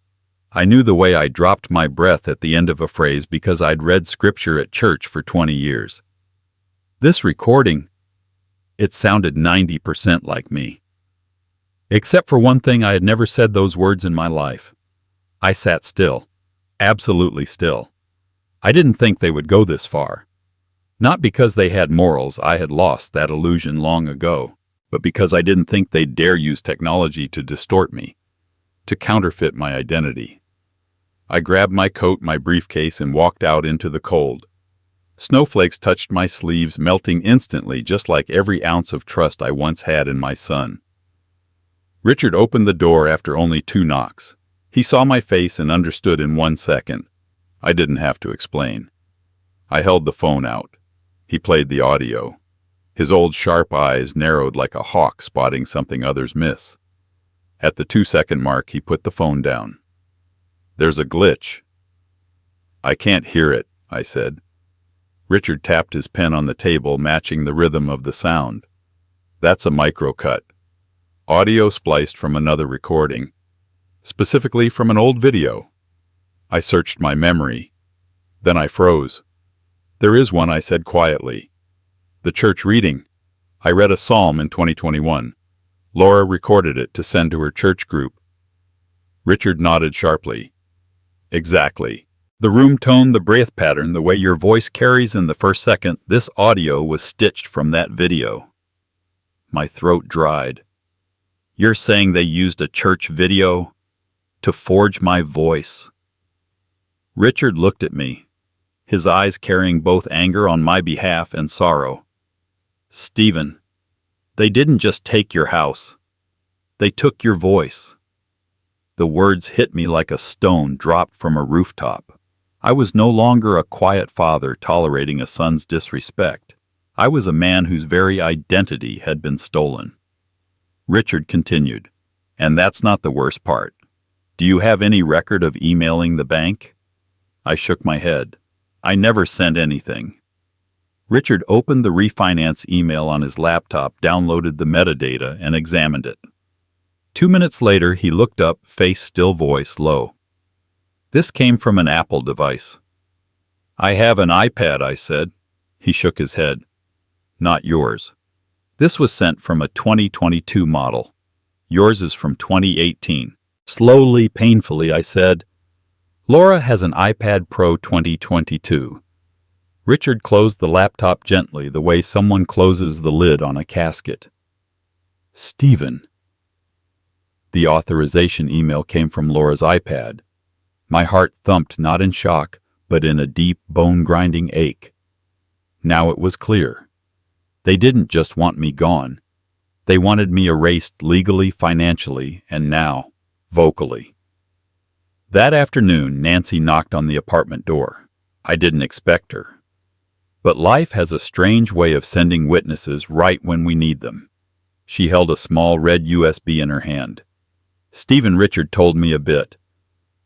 I knew the way I dropped my breath at the end of a phrase because I'd read scripture at church for 20 years. This recording, it sounded 90% like me. Except for one thing, I had never said those words in my life. I sat still, absolutely still. I didn't think they would go this far. Not because they had morals, I had lost that illusion long ago, but because I didn't think they'd dare use technology to distort me, to counterfeit my identity. I grabbed my coat, my briefcase, and walked out into the cold. Snowflakes touched my sleeves, melting instantly, just like every ounce of trust I once had in my son. Richard opened the door after only 2 knocks. He saw my face and understood in 1 second. I didn't have to explain. I held the phone out. He played the audio. His old sharp eyes narrowed like a hawk spotting something others miss. At the 2-second mark, he put the phone down. There's a glitch. I can't hear it, I said. Richard tapped his pen on the table, matching the rhythm of the sound. That's a microcut. Audio spliced from another recording, specifically from an old video. I searched my memory. Then I froze. There is one, I said quietly. The church reading. I read a psalm in 2021. Laura recorded it to send to her church group. Richard nodded sharply. Exactly. The room tone, the breath pattern, the way your voice carries in the first second, this audio was stitched from that video. My throat dried. You're saying they used a church video to forge my voice? Richard looked at me, his eyes carrying both anger on my behalf and sorrow. Stephen, they didn't just take your house. They took your voice. The words hit me like a stone dropped from a rooftop. I was no longer a quiet father tolerating a son's disrespect. I was a man whose very identity had been stolen. Richard continued, and that's not the worst part. Do you have any record of emailing the bank? I shook my head. I never sent anything. Richard opened the refinance email on his laptop, downloaded the metadata, and examined it. 2 minutes later, he looked up, face still, voice low. This came from an Apple device. I have an iPad, I said. He shook his head. Not yours. This was sent from a 2022 model. Yours is from 2018. Slowly, painfully, I said, Laura has an iPad Pro 2022. Richard closed the laptop gently, the way someone closes the lid on a casket. Stephen. The authorization email came from Laura's iPad. My heart thumped not in shock, but in a deep, bone-grinding ache. Now it was clear. They didn't just want me gone. They wanted me erased legally, financially, and now, vocally. That afternoon, Nancy knocked on the apartment door. I didn't expect her. But life has a strange way of sending witnesses right when we need them. She held a small red USB in her hand. Stephen, Richard told me a bit.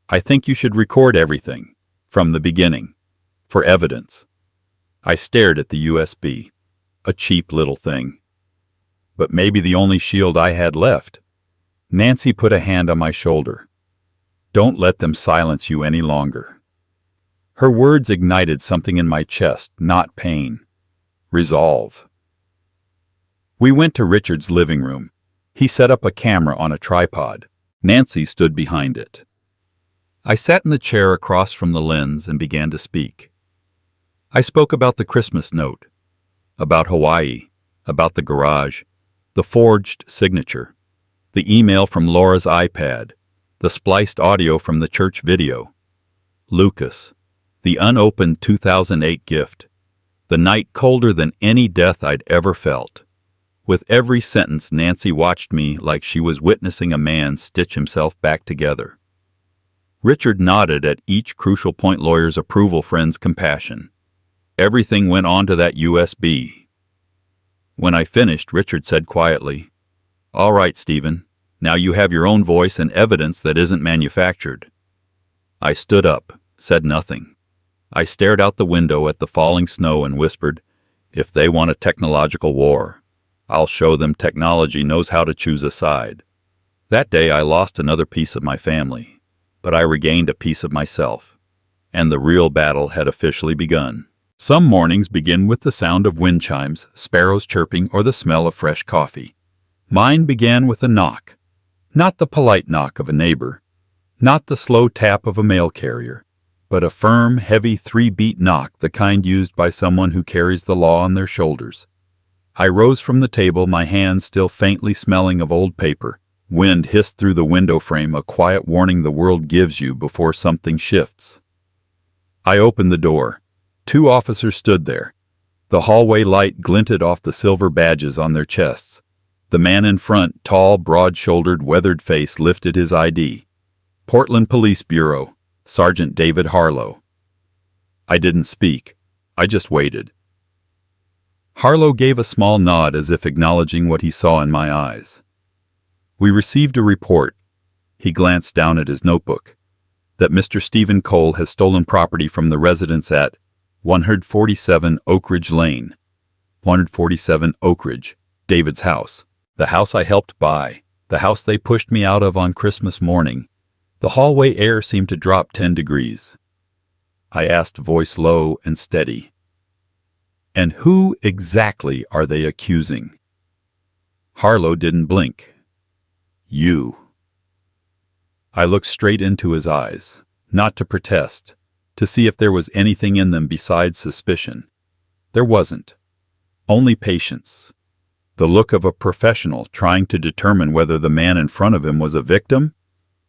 I think you should record everything, from the beginning, for evidence. I stared at the USB. A cheap little thing. But maybe the only shield I had left. Nancy put a hand on my shoulder. Don't let them silence you any longer. Her words ignited something in my chest, not pain. Resolve. We went to Richard's living room. He set up a camera on a tripod. Nancy stood behind it. I sat in the chair across from the lens and began to speak. I spoke about the Christmas note, about Hawaii, about the garage, the forged signature, the email from Laura's iPad, the spliced audio from the church video, Lucas, the unopened 2008 gift, the night colder than any death I'd ever felt. With every sentence, Nancy watched me like she was witnessing a man stitch himself back together. Richard nodded at each crucial point, lawyer's approval, friend's compassion. Everything went onto that USB. When I finished, Richard said quietly, "All right, Stephen. Now you have your own voice and evidence that isn't manufactured." I stood up, said nothing. I stared out the window at the falling snow and whispered, "If they want a technological war, I'll show them technology knows how to choose a side." That day I lost another piece of my family, but I regained a piece of myself, and the real battle had officially begun. Some mornings begin with the sound of wind chimes, sparrows chirping, or the smell of fresh coffee. Mine began with a knock. Not the polite knock of a neighbor, not the slow tap of a mail carrier, but a firm, heavy 3-beat knock, the kind used by someone who carries the law on their shoulders. I rose from the table, my hands still faintly smelling of old paper. Wind hissed through the window frame, a quiet warning the world gives you before something shifts. I opened the door. 2 officers stood there. The hallway light glinted off the silver badges on their chests. The man in front, tall, broad-shouldered, weathered face, lifted his ID. Portland Police Bureau, Sergeant David Harlow. I didn't speak. I just waited. Harlow gave a small nod as if acknowledging what he saw in my eyes. "We received a report," he glanced down at his notebook, "that Mr. Stephen Cole has stolen property from the residence at 147 Oak Ridge Lane." 147 Oak Ridge, David's house. The house I helped buy, the house they pushed me out of on Christmas morning. The hallway air seemed to drop 10 degrees. I asked, voice low and steady, "And who exactly are they accusing?" Harlow didn't blink. "You." I looked straight into his eyes, not to protest, to see if there was anything in them besides suspicion. There wasn't. Only patience. The look of a professional trying to determine whether the man in front of him was a victim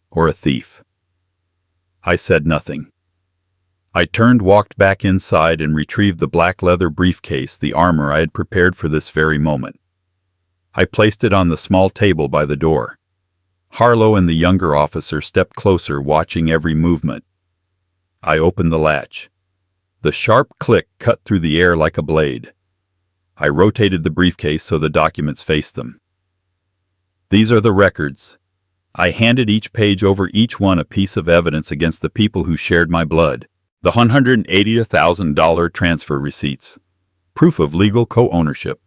or a thief. I said nothing. I turned, walked back inside, and retrieved the black leather briefcase, the armor I had prepared for this very moment. I placed it on the small table by the door. Harlow and the younger officer stepped closer, watching every movement. I opened the latch. The sharp click cut through the air like a blade. I rotated the briefcase so the documents faced them. "These are the records." I handed each page over, each one a piece of evidence against the people who shared my blood. The $180,000 transfer receipts, proof of legal co-ownership,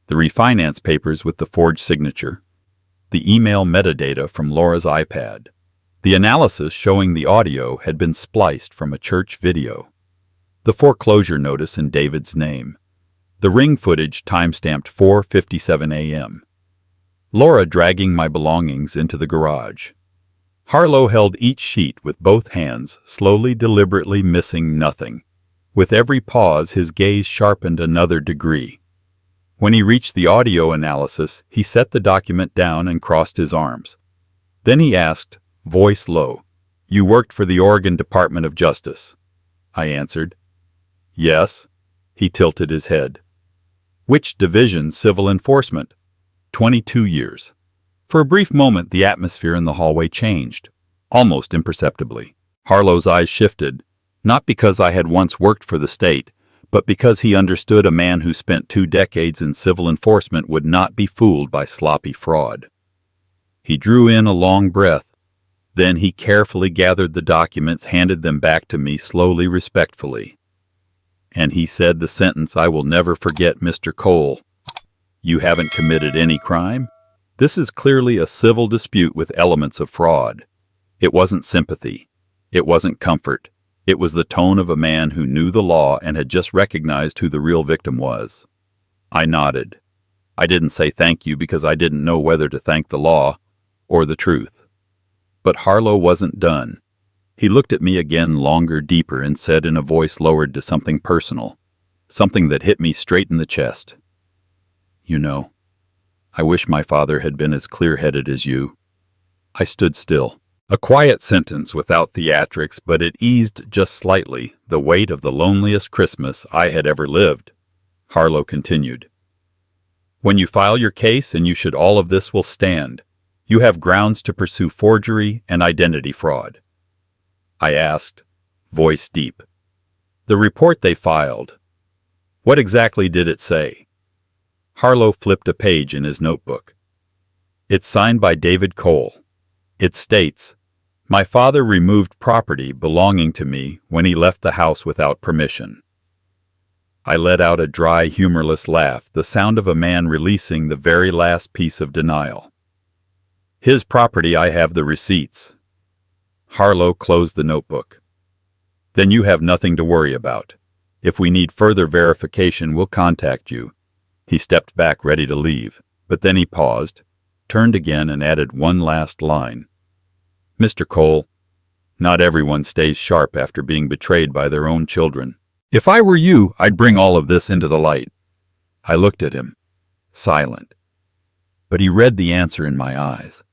the refinance papers with the forged signature, the email metadata from Laura's iPad, the analysis showing the audio had been spliced from a church video, the foreclosure notice in David's name, the ring footage time-stamped 4:57 a.m., Laura dragging my belongings into the garage. Harlow held each sheet with both hands, slowly, deliberately, missing nothing. With every pause, his gaze sharpened another degree. When he reached the audio analysis, he set the document down and crossed his arms. Then he asked, voice low, "You worked for the Oregon Department of Justice?" I answered. "Yes." He tilted his head. "Which division? Civil enforcement?" 22 years. For a brief moment, the atmosphere in the hallway changed, almost imperceptibly. Harlow's eyes shifted, not because I had once worked for the state, but because he understood a man who spent 2 decades in civil enforcement would not be fooled by sloppy fraud. He drew in a long breath. Then he carefully gathered the documents, handed them back to me slowly, respectfully. And he said the sentence I will never forget, "Mr. Cole, you haven't committed any crime. This is clearly a civil dispute with elements of fraud." It wasn't sympathy. It wasn't comfort. It was the tone of a man who knew the law and had just recognized who the real victim was. I nodded. I didn't say thank you because I didn't know whether to thank the law or the truth. But Harlow wasn't done. He looked at me again, longer, deeper, and said in a voice lowered to something personal, something that hit me straight in the chest. "You know, I wish my father had been as clear-headed as you." I stood still. A quiet sentence without theatrics, but it eased just slightly the weight of the loneliest Christmas I had ever lived. Harlow continued. "When you file your case, and you should, all of this will stand. You have grounds to pursue forgery and identity fraud. I asked, voice deep. The report they filed. What exactly did it say? Harlow flipped a page in his notebook. It's signed by David Cole. It states, "My father removed property belonging to me when he left the house without permission." I let out a dry, humorless laugh, the sound of a man releasing the very last piece of denial. His property, I have the receipts. Harlow closed the notebook. Then you have nothing to worry about. If we need further verification, we'll contact you. He stepped back, ready to leave, but then he paused, turned again, and added one last line. Mr. Cole, not everyone stays sharp after being betrayed by their own children. If I were you, I'd bring all of this into the light. I looked at him, silent, but he read the answer in my eyes.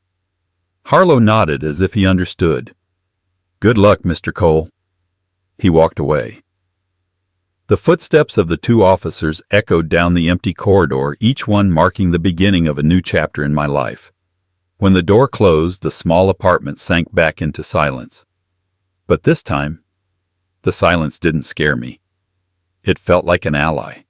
Harlow nodded as if he understood. Good luck, Mr. Cole. He walked away. The footsteps of the two officers echoed down the empty corridor, each one marking the beginning of a new chapter in my life. When the door closed, the small apartment sank back into silence. But this time, the silence didn't scare me. It felt like an ally.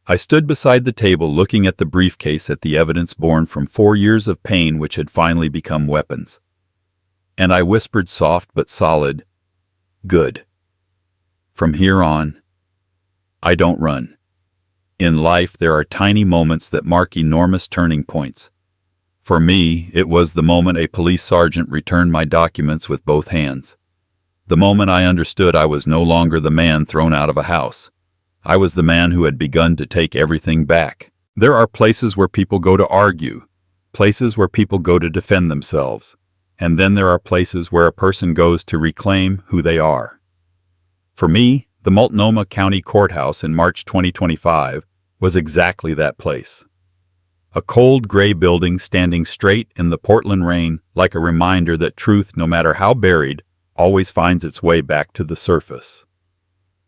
I stood beside the table looking at the briefcase, at the evidence born from 4 years of pain which had finally become weapons. And I whispered, soft but solid, "Good. From here on, I don't run." In life, there are tiny moments that mark enormous turning points. For me, it was the moment a police sergeant returned my documents with both hands. The moment I understood I was no longer the man thrown out of a house. I was the man who had begun to take everything back. There are places where people go to argue, places where people go to defend themselves, and then there are places where a person goes to reclaim who they are. For me, the Multnomah County Courthouse in March 2025 was exactly that place. A cold gray building standing straight in the Portland rain, like a reminder that truth, no matter how buried, always finds its way back to the surface.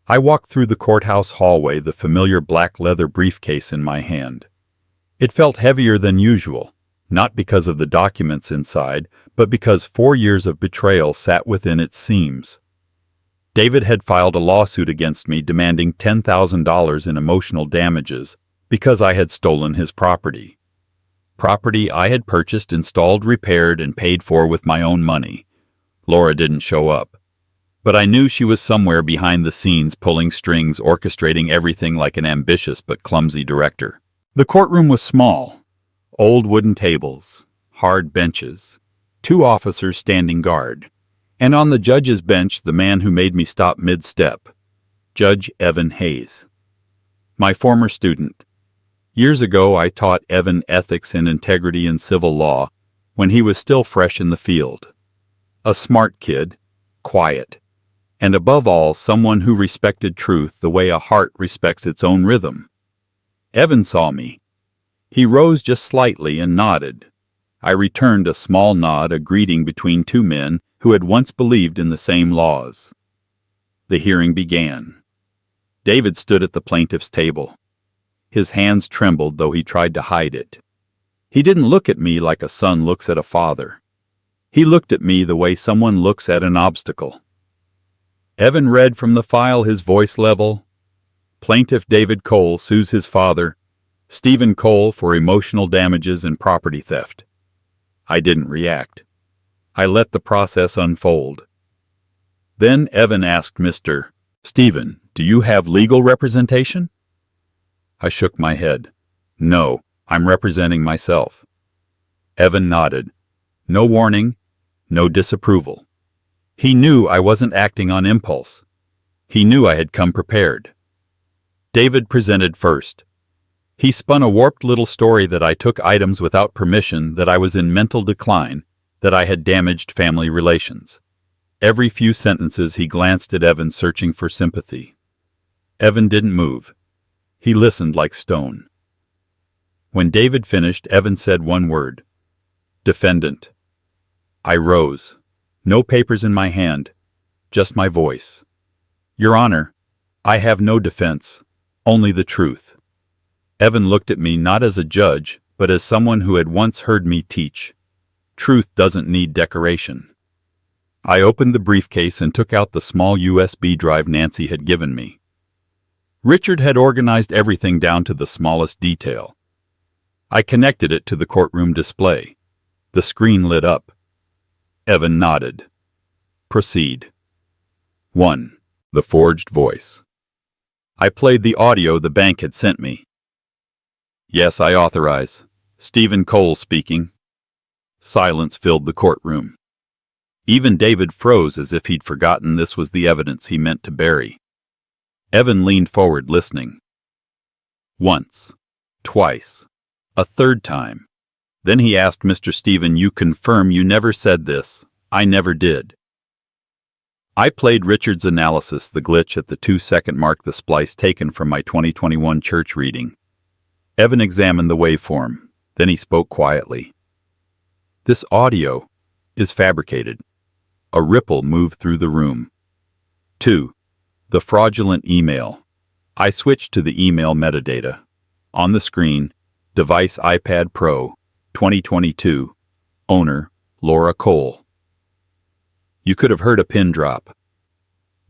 I walked through the courthouse hallway, the familiar black leather briefcase in my hand. It felt heavier than usual, not because of the documents inside, but because 4 years of betrayal sat within its seams. David had filed a lawsuit against me demanding $10,000 in emotional damages because I had stolen his property. Property I had purchased, installed, repaired, and paid for with my own money. Laura didn't show up, but I knew she was somewhere behind the scenes, pulling strings, orchestrating everything like an ambitious but clumsy director. The courtroom was small. Old wooden tables, hard benches, 2 officers standing guard, and on the judge's bench the man who made me stop mid-step, Judge Evan Hayes. My former student. Years ago I taught Evan ethics and integrity in civil law when he was still fresh in the field. A smart kid, quiet, and above all, someone who respected truth the way a heart respects its own rhythm. Evan saw me. He rose just slightly and nodded. I returned a small nod, a greeting between two men who had once believed in the same laws. The hearing began. David stood at the plaintiff's table. His hands trembled, though he tried to hide it. He didn't look at me like a son looks at a father. He looked at me the way someone looks at an obstacle. Evan read from the file, his voice level. Plaintiff David Cole sues his father, Stephen Cole, for emotional damages and property theft. I didn't react. I let the process unfold. Then Evan asked Mr. Stephen, "Do you have legal representation?" I shook my head. "No, I'm representing myself." Evan nodded. No warning, no disapproval. He knew I wasn't acting on impulse. He knew I had come prepared. David presented first. He spun a warped little story that I took items without permission, that I was in mental decline, that I had damaged family relations. Every few sentences he glanced at Evan, searching for sympathy. Evan didn't move. He listened like stone. When David finished, Evan said one word. "Defendant." I rose. No papers in my hand, just my voice. "Your Honor, I have no defense, only the truth." Evan looked at me not as a judge, but as someone who had once heard me teach. Truth doesn't need decoration. I opened the briefcase and took out the small USB drive Nancy had given me. Richard had organized everything down to the smallest detail. I connected it to the courtroom display. The screen lit up. Evan nodded. Proceed. 1. The forged voice. I played the audio the bank had sent me. Yes, I authorize. Stephen Cole speaking. Silence filled the courtroom. Even David froze as if he'd forgotten this was the evidence he meant to bury. Evan leaned forward, listening. Once. Twice. A third time. Then he asked Mr. Stephen, "You confirm you never said this?" "I never did." I played Richard's analysis, the glitch at the 2-second mark, the splice taken from my 2021 church reading. Evan examined the waveform. Then he spoke quietly. "This audio is fabricated." A ripple moved through the room. 2. The fraudulent email. I switched to the email metadata. On the screen, device iPad Pro, 2022, owner, Laura Cole. You could have heard a pin drop.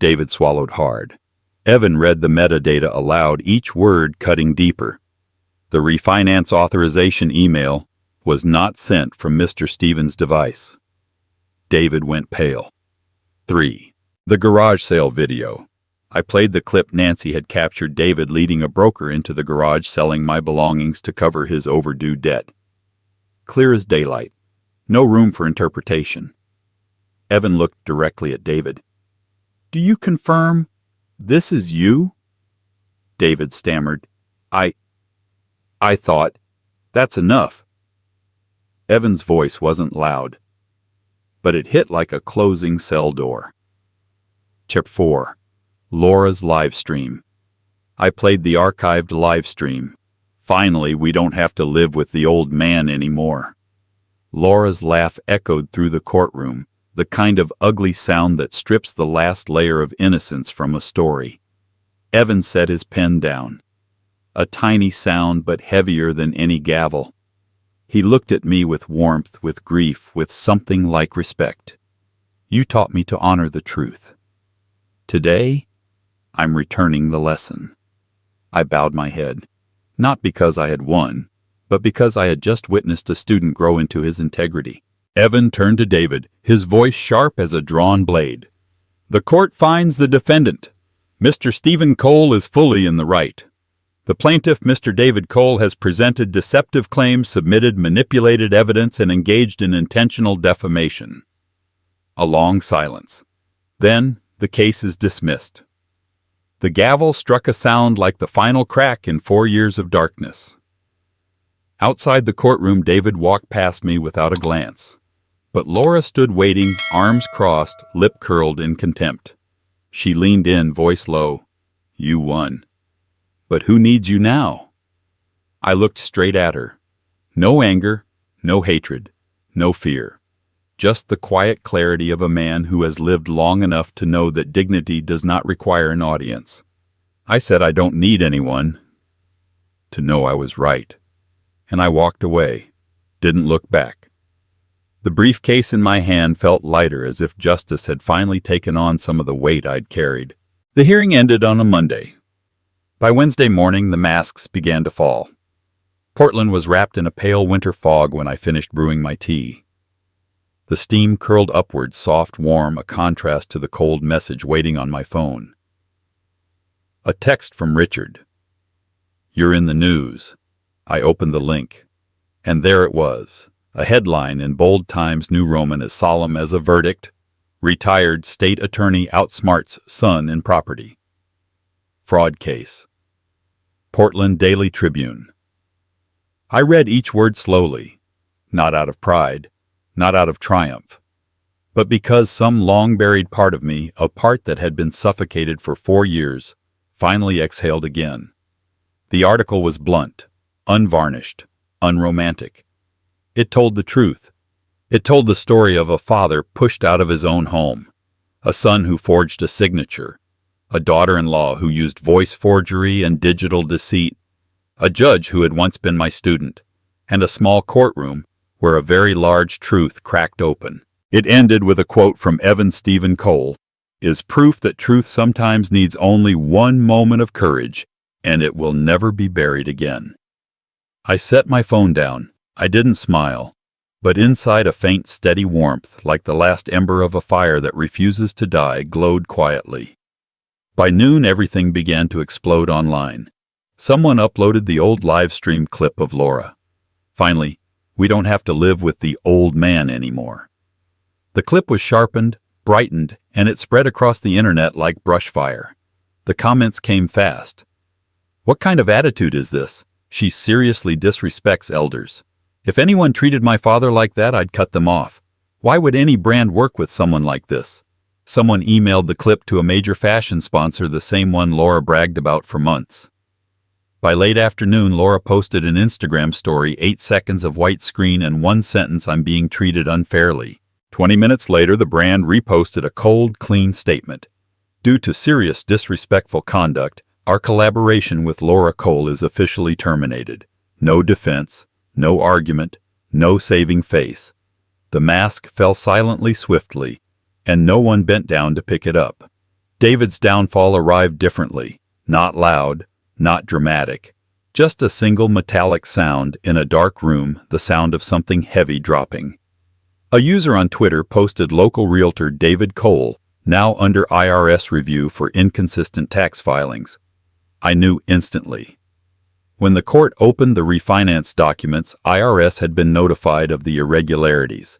David swallowed hard. Evan read the metadata aloud, each word cutting deeper. The refinance authorization email was not sent from Mr. Stevens' device. David went pale. 3. The garage sale video. I played the clip Nancy had captured David leading a broker into the garage selling my belongings to cover his overdue debt. Clear as daylight. No room for interpretation. Evan looked directly at David. "Do you confirm this is you?" David stammered. I thought, that's enough." Evan's voice wasn't loud, but it hit like a closing cell door. Chapter 4. Laura's live stream. I played the archived live stream. Finally, we don't have to live with the old man anymore. Laura's laugh echoed through the courtroom, the kind of ugly sound that strips the last layer of innocence from a story. Evan set his pen down. A tiny sound, but heavier than any gavel. He looked at me with warmth, with grief, with something like respect. "You taught me to honor the truth. Today, I'm returning the lesson." I bowed my head, not because I had won, but because I had just witnessed a student grow into his integrity. Evan turned to David, his voice sharp as a drawn blade. "The court finds the defendant. Mr. Stephen Cole is fully in the right. The plaintiff, Mr. David Cole, has presented deceptive claims, submitted manipulated evidence, and engaged in intentional defamation." A long silence. Then, the case is dismissed. The gavel struck a sound like the final crack in 4 years of darkness. Outside the courtroom, David walked past me without a glance. But Laura stood waiting, arms crossed, lip curled in contempt. She leaned in, voice low. "You won. But who needs you now?" I looked straight at her. No anger, no hatred, no fear. Just the quiet clarity of a man who has lived long enough to know that dignity does not require an audience. I said I don't need anyone to know I was right. And I walked away, didn't look back. The briefcase in my hand felt lighter, as if justice had finally taken on some of the weight I'd carried. The hearing ended on a Monday. By Wednesday morning, the masks began to fall. Portland was wrapped in a pale winter fog when I finished brewing my tea. The steam curled upward, soft, warm, a contrast to the cold message waiting on my phone. A text from Richard. "You're in the news." I opened the link, and there it was, a headline in bold Times New Roman as solemn as a verdict. "Retired state attorney outsmarts son in property. Fraud case." Portland Daily Tribune. I read each word slowly, not out of pride, not out of triumph, but because some long-buried part of me, a part that had been suffocated for 4 years, finally exhaled again. The article was blunt, unvarnished, unromantic. It told the truth. It told the story of a father pushed out of his own home, a son who forged a signature, a daughter-in-law who used voice forgery and digital deceit, a judge who had once been my student, and a small courtroom where a very large truth cracked open. It ended with a quote from Evan Stephen Cole, "Is proof that truth sometimes needs only one moment of courage, and it will never be buried again." I set my phone down. I didn't smile, but inside a faint, steady warmth, like the last ember of a fire that refuses to die, glowed quietly. By noon, everything began to explode online. Someone uploaded the old live stream clip of Laura. Finally, we don't have to live with the old man anymore. The clip was sharpened, brightened, and it spread across the internet like brush fire. The comments came fast. "What kind of attitude is this? She seriously disrespects elders. If anyone treated my father like that, I'd cut them off. Why would any brand work with someone like this?" Someone emailed the clip to a major fashion sponsor, the same one Laura bragged about for months. By late afternoon, Laura posted an Instagram story, 8 seconds of white screen and one sentence, "I'm being treated unfairly." 20 minutes later, the brand reposted a cold, clean statement. "Due to serious disrespectful conduct, our collaboration with Laura Cole is officially terminated. No defense, no argument, no saving face." The mask fell silently, swiftly, and no one bent down to pick it up. David's downfall arrived differently, not loud, not dramatic, just a single metallic sound in a dark room, the sound of something heavy dropping. A user on Twitter posted local realtor David Cole, now under IRS review for inconsistent tax filings. I knew instantly. When the court opened the refinance documents, IRS had been notified of the irregularities.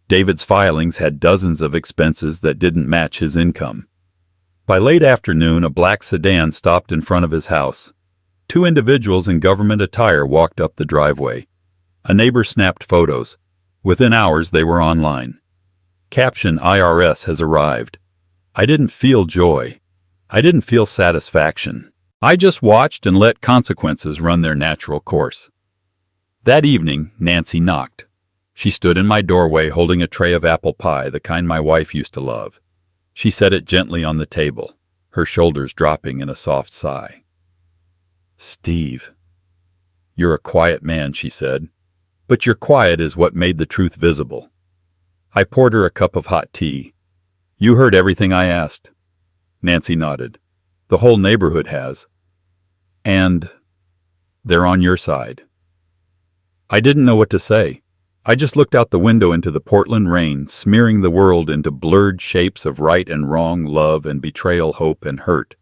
David's filings had dozens of expenses that didn't match his income. By late afternoon, a black sedan stopped in front of his house. 2 individuals in government attire walked up the driveway. A neighbor snapped photos. Within hours, they were online. Caption: "IRS has arrived." I didn't feel joy. I didn't feel satisfaction. I just watched and let consequences run their natural course. That evening, Nancy knocked. She stood in my doorway holding a tray of apple pie, the kind my wife used to love. She set it gently on the table, her shoulders dropping in a soft sigh. "Steve, you're a quiet man," she said, "but your quiet is what made the truth visible." I poured her a cup of hot tea. "You heard everything I asked." Nancy nodded. "The whole neighborhood has. And they're on your side." I didn't know what to say. I just looked out the window into the Portland rain, smearing the world into blurred shapes of right and wrong, love and betrayal, hope and hurt.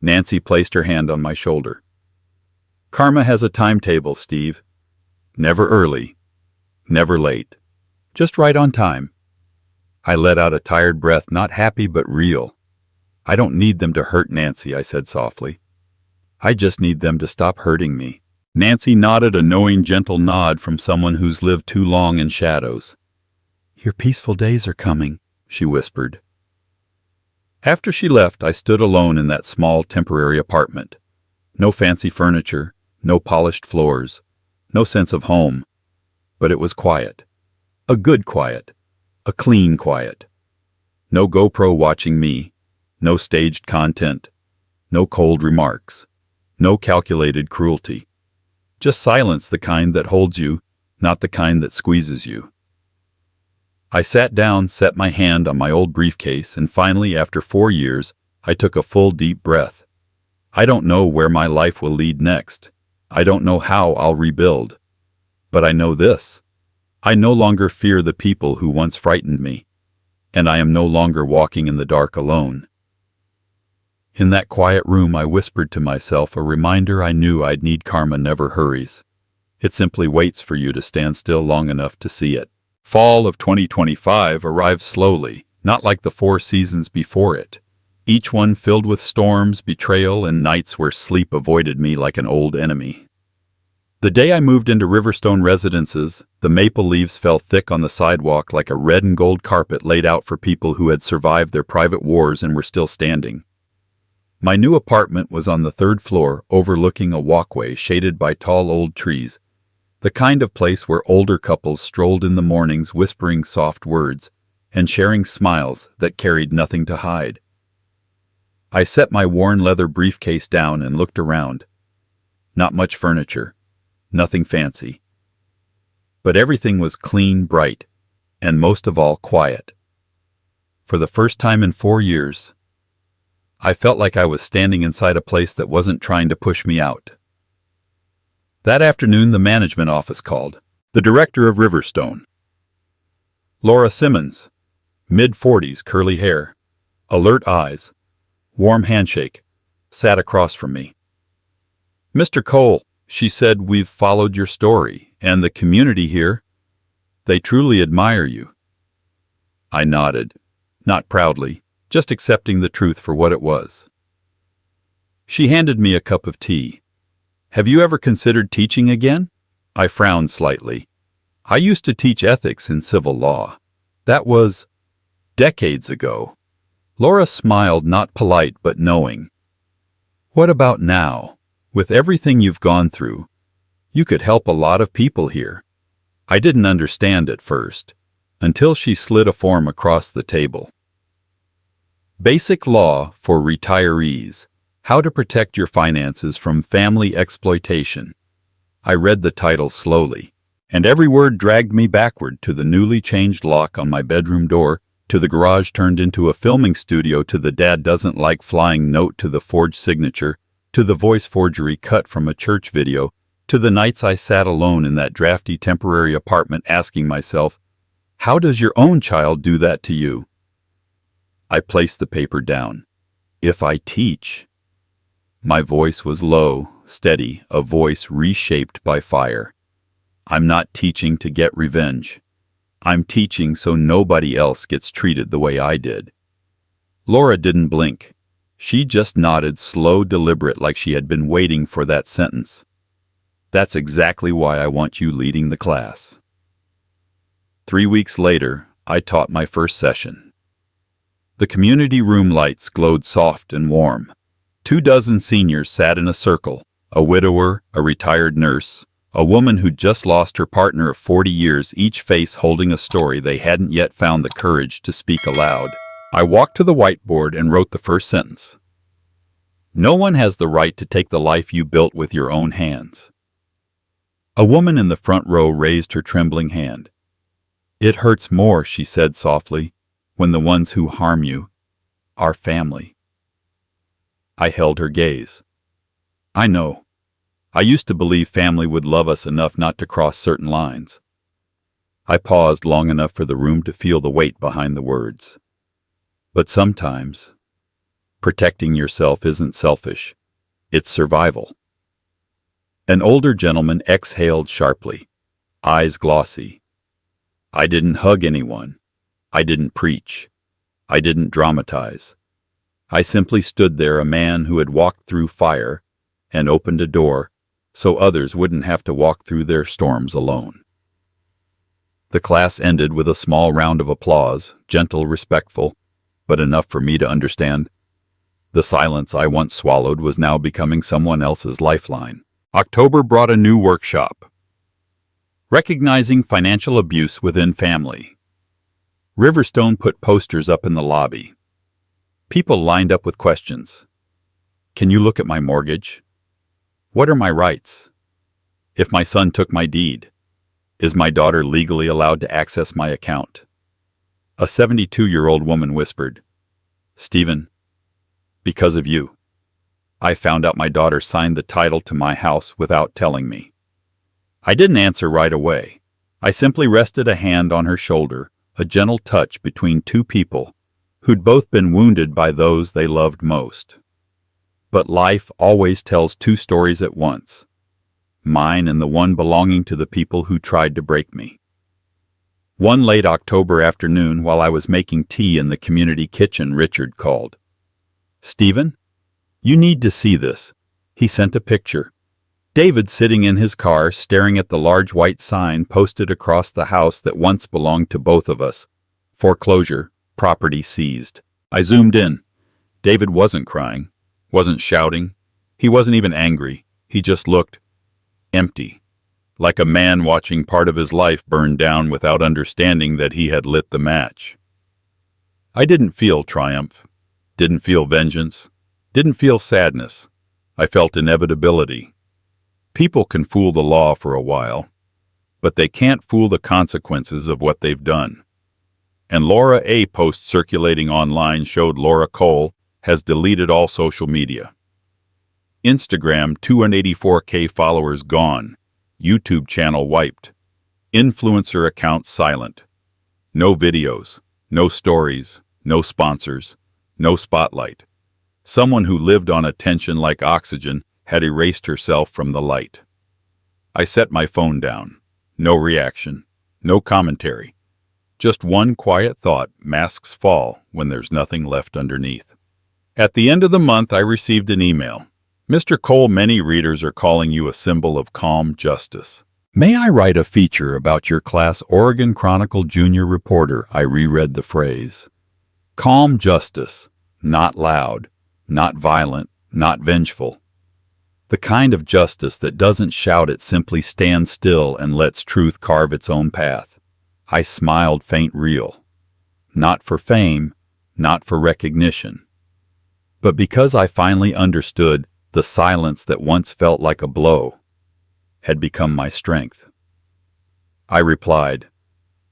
Nancy placed her hand on my shoulder. "Karma has a timetable, Steve. Never early, never late. Just right on time." I let out a tired breath, not happy but real. "I don't need them to hurt Nancy," I said softly. "I just need them to stop hurting me." Nancy nodded, a knowing, gentle nod from someone who's lived too long in shadows. "Your peaceful days are coming," she whispered. After she left, I stood alone in that small, temporary apartment. No fancy furniture, no polished floors, no sense of home. But it was quiet. A good quiet. A clean quiet. No GoPro watching me. No staged content. No cold remarks. No calculated cruelty. Just silence, the kind that holds you, not the kind that squeezes you. I sat down, set my hand on my old briefcase, and finally, after 4 years, I took a full, deep breath. I don't know where my life will lead next. I don't know how I'll rebuild. But I know this. I no longer fear the people who once frightened me, and I am no longer walking in the dark alone. In that quiet room, I whispered to myself, a reminder I knew I'd need. Karma never hurries. It simply waits for you to stand still long enough to see it. Fall of 2025 arrived slowly, not like the 4 seasons before it. Each one filled with storms, betrayal, and nights where sleep avoided me like an old enemy. The day I moved into Riverstone Residences, the maple leaves fell thick on the sidewalk like a red and gold carpet laid out for people who had survived their private wars and were still standing. My new apartment was on the 3rd floor, overlooking a walkway shaded by tall old trees, the kind of place where older couples strolled in the mornings whispering soft words and sharing smiles that carried nothing to hide. I set my worn leather briefcase down and looked around. Not much furniture, nothing fancy. But everything was clean, bright. and most of all, quiet. For the first time in 4 years, I felt like I was standing inside a place that wasn't trying to push me out. That afternoon, the management office called. The director of Riverstone, Laura Simmons, mid-40s, curly hair, alert eyes, warm handshake, sat across from me. "Mr. Cole," she said, "we've followed your story, and the community here, they truly admire you." I nodded, not proudly, just accepting the truth for what it was. She handed me a cup of tea. "Have you ever considered teaching again?" I frowned slightly. I used to teach ethics in civil law. That was decades ago. Laura smiled, not polite but knowing. "What about now? With everything you've gone through, you could help a lot of people here." I didn't understand at first, until she slid a form across the table. Basic Law for Retirees: How to Protect Your Finances from Family Exploitation. I read the title slowly, and every word dragged me backward to the newly changed lock on my bedroom door, to the garage turned into a filming studio, to the "dad doesn't like flying" note, to the forged signature, to the voice forgery cut from a church video, to the nights I sat alone in that drafty temporary apartment asking myself, how does your own child do that to you? I placed the paper down. If I teach. My voice was low, steady, a voice reshaped by fire. I'm not teaching to get revenge. I'm teaching so nobody else gets treated the way I did. Laura didn't blink. She just nodded, slow, deliberate, like she had been waiting for that sentence. That's exactly why I want you leading the class. 3 weeks later, I taught my first session. The community room lights glowed soft and warm. 24 seniors sat in a circle, a widower, a retired nurse, a woman who'd just lost her partner of 40 years, each face holding a story they hadn't yet found the courage to speak aloud. I walked to the whiteboard and wrote the first sentence. No one has the right to take the life you built with your own hands. A woman in the front row raised her trembling hand. It hurts more, she said softly, when the ones who harm you are family. I held her gaze. I know. I used to believe family would love us enough not to cross certain lines. I paused long enough for the room to feel the weight behind the words. But sometimes, protecting yourself isn't selfish. It's survival. An older gentleman exhaled sharply, eyes glossy. I didn't hug anyone. I didn't preach. I didn't dramatize. I simply stood there, a man who had walked through fire and opened a door so others wouldn't have to walk through their storms alone. The class ended with a small round of applause, gentle, respectful, but enough for me to understand. The silence I once swallowed was now becoming someone else's lifeline. October brought a new workshop. Recognizing Financial Abuse Within Family. Riverstone put posters up in the lobby. People lined up with questions. Can you look at my mortgage? What are my rights? If my son took my deed, is my daughter legally allowed to access my account? A 72-year-old woman whispered, Stephen, because of you, I found out my daughter signed the title to my house without telling me. I didn't answer right away. I simply rested a hand on her shoulder, a gentle touch between two people who'd both been wounded by those they loved most. But life always tells two stories at once, mine and the one belonging to the people who tried to break me. One late October afternoon, while I was making tea in the community kitchen, Richard called. Stephen, you need to see this. He sent a picture. David sitting in his car, staring at the large white sign posted across the house that once belonged to both of us. Foreclosure, property seized. I zoomed in. David wasn't crying, wasn't shouting. He wasn't even angry. He just looked empty, like a man watching part of his life burn down without understanding that he had lit the match. I didn't feel triumph, didn't feel vengeance, didn't feel sadness. I felt inevitability. People can fool the law for a while, but they can't fool the consequences of what they've done. and Laura A. post circulating online showed Laura Cole has deleted all social media. Instagram 284K followers gone, YouTube channel wiped, influencer accounts silent, no videos, no stories, no sponsors, no spotlight. Someone who lived on attention like oxygen had erased herself from the light. I set my phone down. No reaction, no commentary. Just one quiet thought: masks fall when there's nothing left underneath. At the end of the month, I received an email. Mr. Cole, many readers are calling you a symbol of calm justice. May I write a feature about your class Oregon Chronicle junior reporter? I reread the phrase. Calm justice, not loud, not violent, not vengeful. The kind of justice that doesn't shout, it simply stands still and lets truth carve its own path. I smiled faint real. Not for fame, not for recognition, but because I finally understood the silence that once felt like a blow had become my strength. I replied,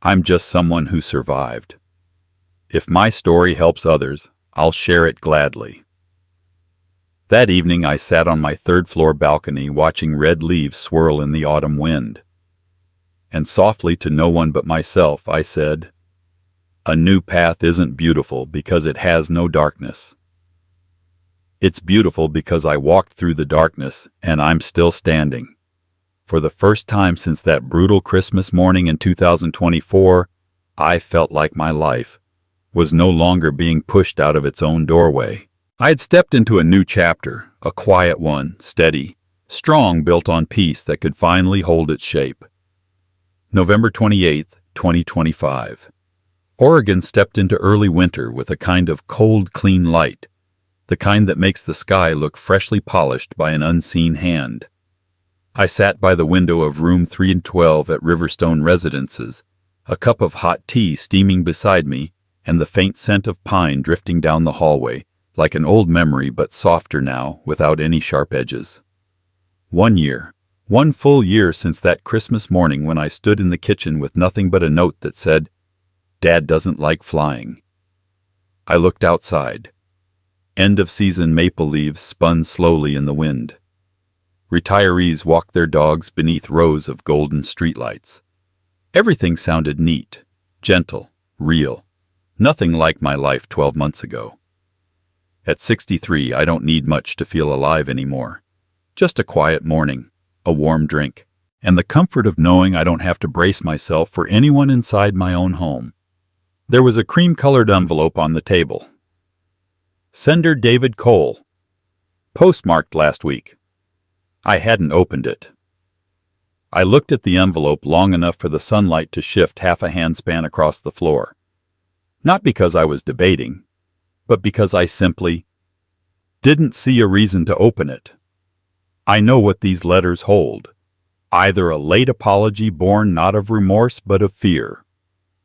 I'm just someone who survived. If my story helps others, I'll share it gladly. That evening I sat on my third-floor balcony watching red leaves swirl in the autumn wind. And softly, to no one but myself, I said, a new path isn't beautiful because it has no darkness. It's beautiful because I walked through the darkness and I'm still standing. For the first time since that brutal Christmas morning in 2024, I felt like my life was no longer being pushed out of its own doorway. I had stepped into a new chapter, a quiet one, steady, strong, built on peace that could finally hold its shape. November 28, 2025. Oregon stepped into early winter with a kind of cold, clean light, the kind that makes the sky look freshly polished by an unseen hand. I sat by the window of room 312 at Riverstone Residences, a cup of hot tea steaming beside me, and the faint scent of pine drifting down the hallway, like an old memory but softer now, without any sharp edges. 1 year, one full year since that Christmas morning when I stood in the kitchen with nothing but a note that said, Dad doesn't like flying. I looked outside. End-of-season maple leaves spun slowly in the wind. Retirees walked their dogs beneath rows of golden streetlights. Everything sounded neat, gentle, real. Nothing like my life 12 months ago. At 63, I don't need much to feel alive anymore. Just a quiet morning, a warm drink, and the comfort of knowing I don't have to brace myself for anyone inside my own home. There was a cream-colored envelope on the table. Sender David Cole. Postmarked last week. I hadn't opened it. I looked at the envelope long enough for the sunlight to shift half a handspan across the floor. Not because I was debating, but because I simply didn't see a reason to open it. I know what these letters hold. Either a late apology born not of remorse but of fear,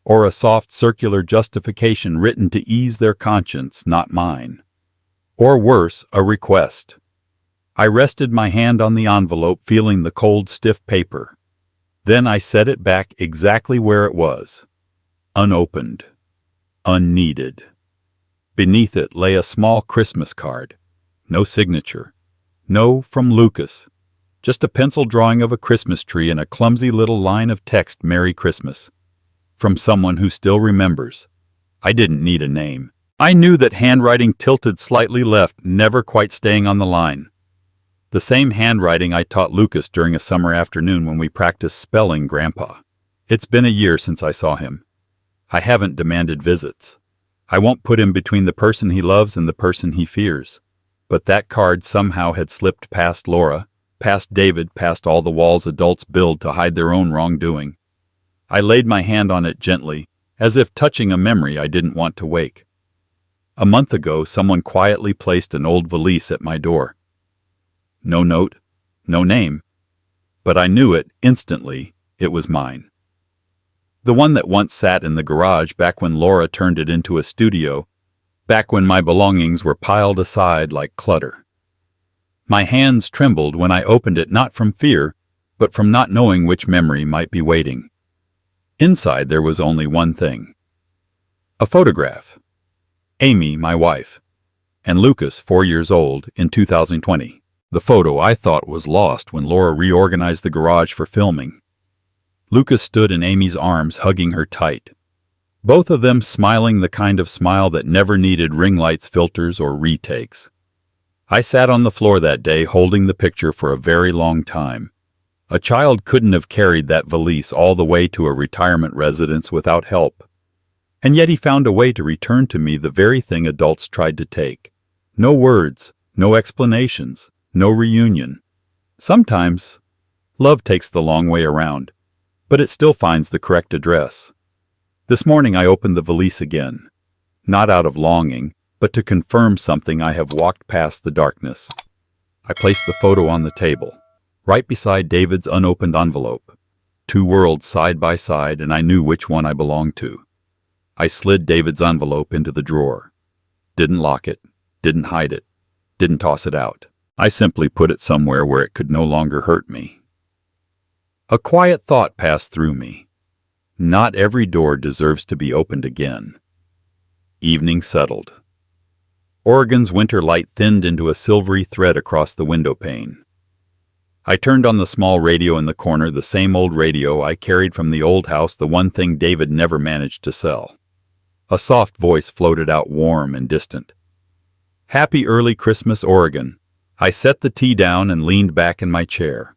or a soft circular justification written to ease their conscience, not mine. Or worse, a request. I rested my hand on the envelope, feeling the cold, stiff paper. Then I set it back exactly where it was. Unopened. Unneeded. Beneath it lay a small Christmas card. No signature. No, from Lucas. Just a pencil drawing of a Christmas tree and a clumsy little line of text, Merry Christmas. From someone who still remembers. I didn't need a name. I knew that handwriting tilted slightly left, never quite staying on the line. The same handwriting I taught Lucas during a summer afternoon when we practiced spelling Grandpa. It's been a year since I saw him. I haven't demanded visits. I won't put him between the person he loves and the person he fears. But that card somehow had slipped past Laura, past David, past all the walls adults build to hide their own wrongdoing. I laid my hand on it gently, as if touching a memory I didn't want to wake. A month ago, someone quietly placed an old valise at my door. No note, no name, but I knew it instantly. It was mine. The one that once sat in the garage back when Laura turned it into a studio, back when my belongings were piled aside like clutter. My hands trembled when I opened it, not from fear, but from not knowing which memory might be waiting. Inside there was only one thing. A photograph. Amy, my wife, and Lucas, 4 years old, in 2020. The photo I thought was lost when Laura reorganized the garage for filming. Lucas stood in Amy's arms, hugging her tight. Both of them smiling the kind of smile that never needed ring lights, filters, or retakes. I sat on the floor that day holding the picture for a very long time. A child couldn't have carried that valise all the way to a retirement residence without help. And yet he found a way to return to me the very thing adults tried to take. No words, no explanations, no reunion. Sometimes, love takes the long way around, but it still finds the correct address. This morning I opened the valise again, not out of longing, but to confirm something I have walked past the darkness. I placed the photo on the table, right beside David's unopened envelope. 2 worlds side by side, and I knew which one I belonged to. I slid David's envelope into the drawer. Didn't lock it, didn't hide it, didn't toss it out. I simply put it somewhere where it could no longer hurt me. A quiet thought passed through me. Not every door deserves to be opened again. Evening settled. Oregon's winter light thinned into a silvery thread across the window pane. I turned on the small radio in the corner, the same old radio I carried from the old house, the one thing David never managed to sell. A soft voice floated out, warm and distant. Happy early Christmas, Oregon. I set the tea down and leaned back in my chair.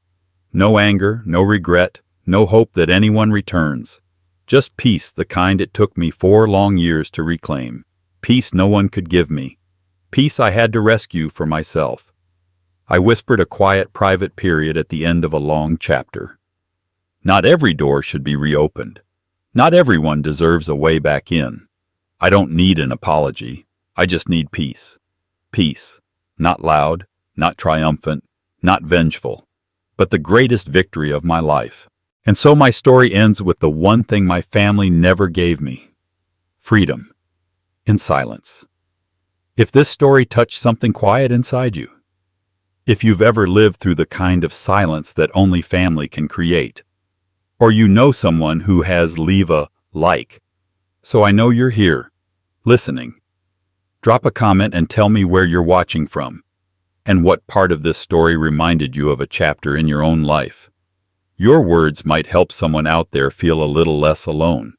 No anger, no regret, no hope that anyone returns. Just peace, the kind it took me 4 long years to reclaim. Peace no one could give me. Peace I had to rescue for myself. I whispered a quiet, private period at the end of a long chapter. Not every door should be reopened. Not everyone deserves a way back in. I don't need an apology. I just need peace. Peace. Not loud, not triumphant, not vengeful, but the greatest victory of my life. And so my story ends with the one thing my family never gave me. Freedom. In silence. If this story touched something quiet inside you, if you've ever lived through the kind of silence that only family can create, or you know someone who has, leave a like, so I know you're here, listening. Drop a comment and tell me where you're watching from, and what part of this story reminded you of a chapter in your own life. Your words might help someone out there feel a little less alone.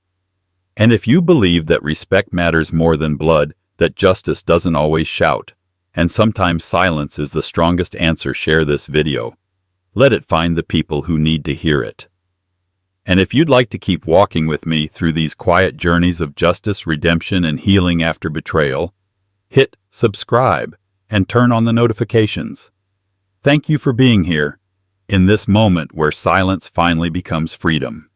And if you believe that respect matters more than blood, that justice doesn't always shout, and sometimes silence is the strongest answer, share this video. Let it find the people who need to hear it. And if you'd like to keep walking with me through these quiet journeys of justice, redemption, and healing after betrayal, hit subscribe and turn on the notifications. Thank you for being here, in this moment where silence finally becomes freedom.